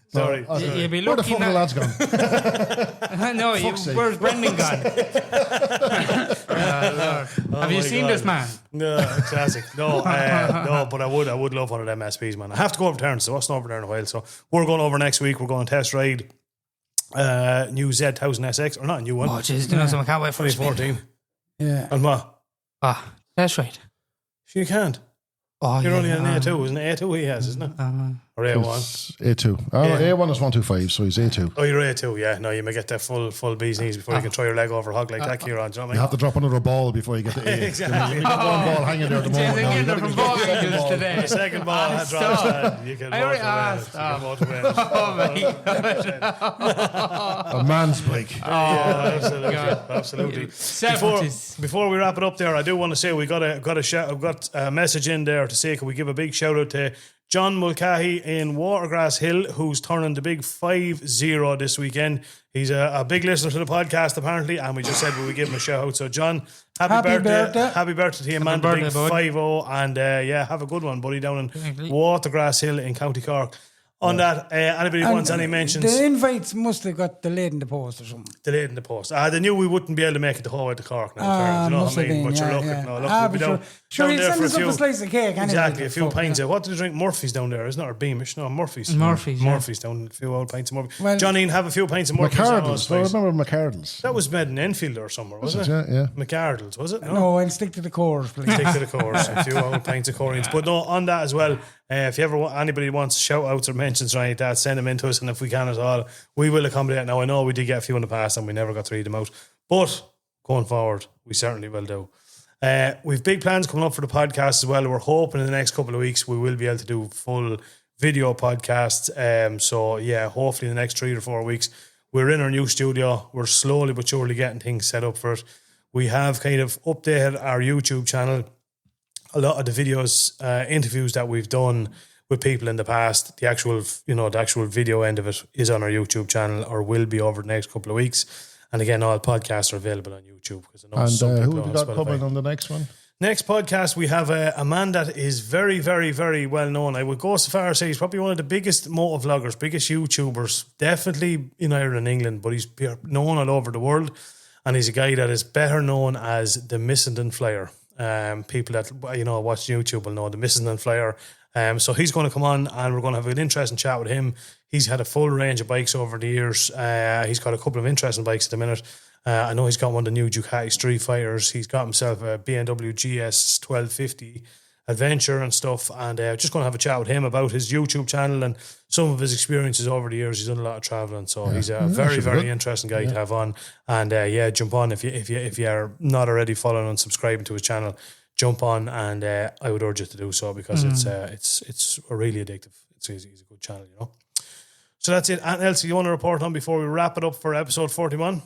S1: Sorry.
S2: You'll be
S3: Where the
S2: lucky
S3: fuck are the lads gone?
S2: No, where's Brendan gone? Have you seen this man?
S1: No, classic. No, but I would love one of them SPs, man. I have to go over to Terence, so I wasn't over there in a while. So we're going over next week. We're going to test ride new Z1000 SX, or not a new one.
S2: Oh, jeez, I can't wait for
S1: 2014.
S4: Yeah.
S1: And what?
S2: That's right.
S1: You can't.
S2: Oh,
S1: You're only an A2, isn't it? A2 he has, isn't it? Or A1?
S3: A2. A1 is 125, so he's A2.
S1: Oh, you're A2, yeah. No, you may get that full bee's knees before you can throw your leg over a hog like that, Kieran. Do you know what I mean?
S3: You have to drop another ball before you get to A.
S1: Exactly.
S3: You got one ball hanging there at the moment.
S1: The second ball had dropped. You can vote to win.
S3: A man's bike.
S1: Absolutely. Before we wrap it up there, I do want to say we got a message in there to say, can we give a big shout out to John Mulcahy in Watergrass Hill, who's turning the big 5-0 this weekend. He's a big listener to the podcast, apparently, and we just said we give him a shout out. So, John, happy birthday. Happy birthday to you, man. The big 5-0. And have a good one, buddy, down in Watergrass Hill in County Cork. On that, anybody wants any mentions?
S4: The invites must have got delayed in the post or something.
S1: Delayed in the post. They knew we wouldn't be able to make it the whole way to Cork now. You know what I mean? But you're looking. No, look, we'll be down there for a few.
S4: A slice of cake.
S1: Exactly, a few pints. What do they drink? Murphy's down there, isn't it? Or Beamish? No, Murphy's.
S2: Murphy's
S1: down. A few old pints of Murphy's. Well, Johnny, have a few pints of Murphy's.
S3: McCardles. I remember McCardles.
S1: That was made in Enfield or somewhere, wasn't it?
S3: Yeah.
S1: McCardles, was it?
S4: No, I'll stick to the cores, please.
S1: Stick to the cores. A few old pints of Corians. But no, on that as well, if you ever anybody wants shout outs or mentions or anything like that, send them in to us, and if we can at all, we will accommodate. Now, I know we did get a few in the past and we never got to read them out, but going forward, we certainly will do. We've big plans coming up for the podcast as well. We're hoping in the next couple of weeks we will be able to do full video podcasts. So yeah, hopefully in the next 3 or 4 weeks we're in our new studio. We're slowly but surely getting things set up for it. We have kind of updated our YouTube channel. A lot of the videos, interviews that we've done with people in the past, the actual video end of it is on our YouTube channel, or will be over the next couple of weeks. And again, all podcasts are available on YouTube.
S3: And who have you got coming on the next one?
S1: Next podcast, we have a man that is very, very, very well known. I would go so far as say he's probably one of the biggest motor vloggers, biggest YouTubers, definitely in Ireland and England, but he's known all over the world. And he's a guy that is better known as the Missenden Flyer. People that watch YouTube will know the Missenden Flyer. So he's going to come on and we're going to have an interesting chat with him. He's had a full range of bikes over the years. He's got a couple of interesting bikes at the minute. I know he's got one of the new Ducati Street Fighters. He's got himself a BMW GS 1250 Adventure and stuff. And just going to have a chat with him about his YouTube channel and some of his experiences over the years. He's done a lot of traveling, so he's a very, very interesting guy to have on. And jump on if you are not already following and subscribing to his channel. Jump on, and I would urge you to do so because it's really addictive. He's a good channel, So that's it. Anything else you want to report on before we wrap it up for episode 41?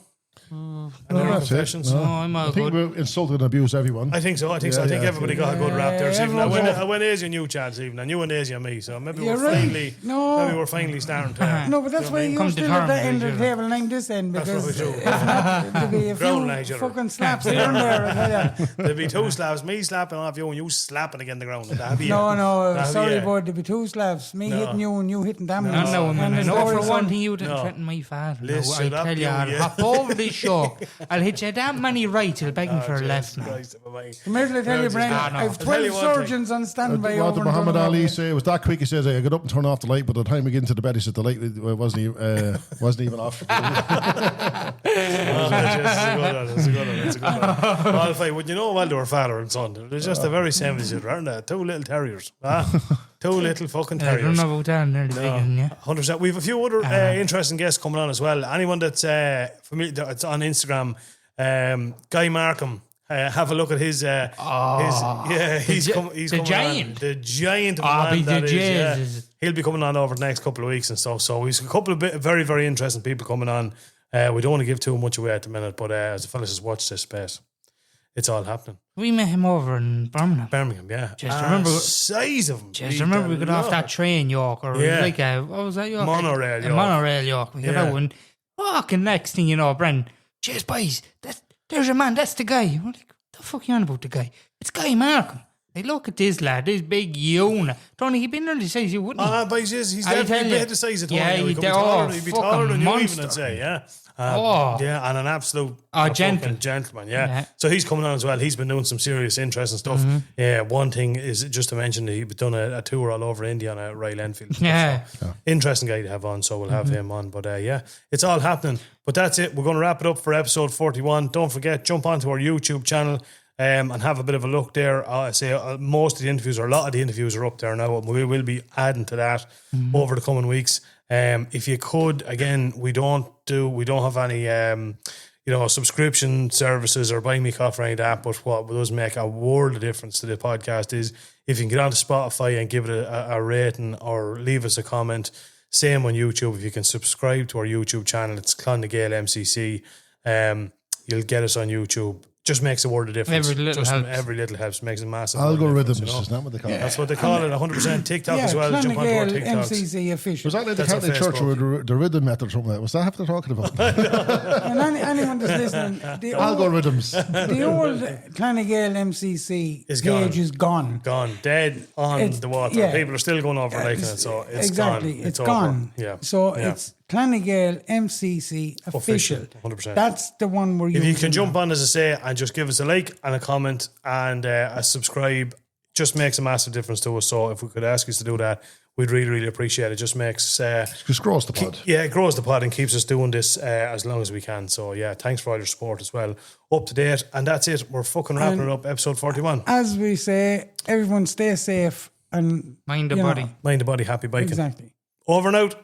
S3: No, that's it. No.
S2: I'm all
S3: I think
S2: good.
S3: we insulted and abused everyone.
S1: I think so. I think everybody got a good rap there. Stephen. I went Asia new chance, even, and you and Asia and me. So maybe we're finally starting to.
S4: No, but that's why you still at the end of the table and I'm this end, because there'll be a few fucking slaps here and there. I tell you.
S1: There'll be two slaps, me slapping off you and you slapping against the ground.
S4: Sorry, boy, there'll be two slaps. Me hitting you and you hitting them.
S2: No, for one thing, you didn't threaten my father. I tell you, I'll hop over this show. I'll hit you that many right, you'll beg me for a left now.
S4: Come here till I tell you, Brent, I have 12 surgeons on standby.
S3: What did Muhammad Ali say? It was that quick. He says, I got up and turned off the light, but by the time we get into the bed, he said the light wasn't even off.
S1: That's a good one. Well, would you know, well, they were father and son. They're just the very same as you, aren't they? Two little terriers. Two little fucking terriers.
S2: I don't know about that.
S1: No, 100%. We have a few other interesting guests coming on as well. Anyone that's that's on Instagram, Guy Markham. Have a look at his. He's
S2: the giant.
S1: The giant of a man that is. He'll be coming on over the next couple of weeks and stuff. So we've a couple of very, very interesting people coming on. We don't want to give too much away at the minute, but as the fellas just watch this space, it's all happening.
S2: We met him over in Birmingham.
S1: Yeah.
S2: Just remember
S1: size of him.
S2: Just remember we got off that train, York, or like what was that, York?
S1: Monorail, York.
S2: Monorail, York. We got out and fucking next thing you know, Brendan, cheers, boys. There's your man. That's the guy. I'm like, what the fuck you on about the guy? It's Guy Markham. Hey, look at this lad, this big unit. Tony, he'd been nearly the size you wouldn't.
S1: But he's definitely the size of Tony.
S2: Yeah,
S1: he'd be taller than you even, I'd say, yeah. And an absolute gentleman, yeah. So he's coming on as well. He's been doing some serious, interesting stuff. Mm-hmm. Yeah, one thing is just to mention that he's done a tour all over India on a Royal Enfield.
S2: Yeah.
S1: So, interesting guy to have on, so we'll have him on. But it's all happening. But that's it. We're going to wrap it up for episode 41. Don't forget, jump onto our YouTube channel. And have a bit of a look there. I say most of the interviews, or a lot of the interviews, are up there now. We will be adding to that over the coming weeks. If you could, again, we don't have any subscription services or buy me coffee or any of that. But what does make a world of difference to the podcast is if you can get onto Spotify and give it a rating or leave us a comment. Same on YouTube. If you can subscribe to our YouTube channel, it's Clonagale MCC. You'll get us on YouTube. Just makes a world of difference. Every little helps. Makes a massive
S3: algorithms, isn't that what they call it?
S1: That's what they call it. 100% TikTok as well. Jump on board TikToks.
S4: MCC official.
S3: Was that like the Catholic Church with the rhythm method or something? Was that what they're talking about?
S4: And anyone that's listening, the
S3: algorithms.
S4: The old Clonagale MCC page is gone.
S1: Gone. Dead on the water. Yeah. People are still going over liking it, so it's gone.
S4: It's gone.
S1: Yeah.
S4: So it's Clonagale MCC official.
S1: 100%.
S4: That's the one where
S1: if you can jump on, as I say, and just give us a like and a comment and a subscribe, just makes a massive difference to us. So if we could ask you to do that, we'd really, really appreciate it. Just makes
S3: just grows the pod.
S1: It grows the pod and keeps us doing this as long as we can. So thanks for all your support as well. Up to date, and that's it. We're fucking wrapping it up. Episode 41.
S4: As we say, everyone stay safe and
S2: mind the body.
S1: Mind the body. Happy biking.
S4: Exactly.
S1: Over and out.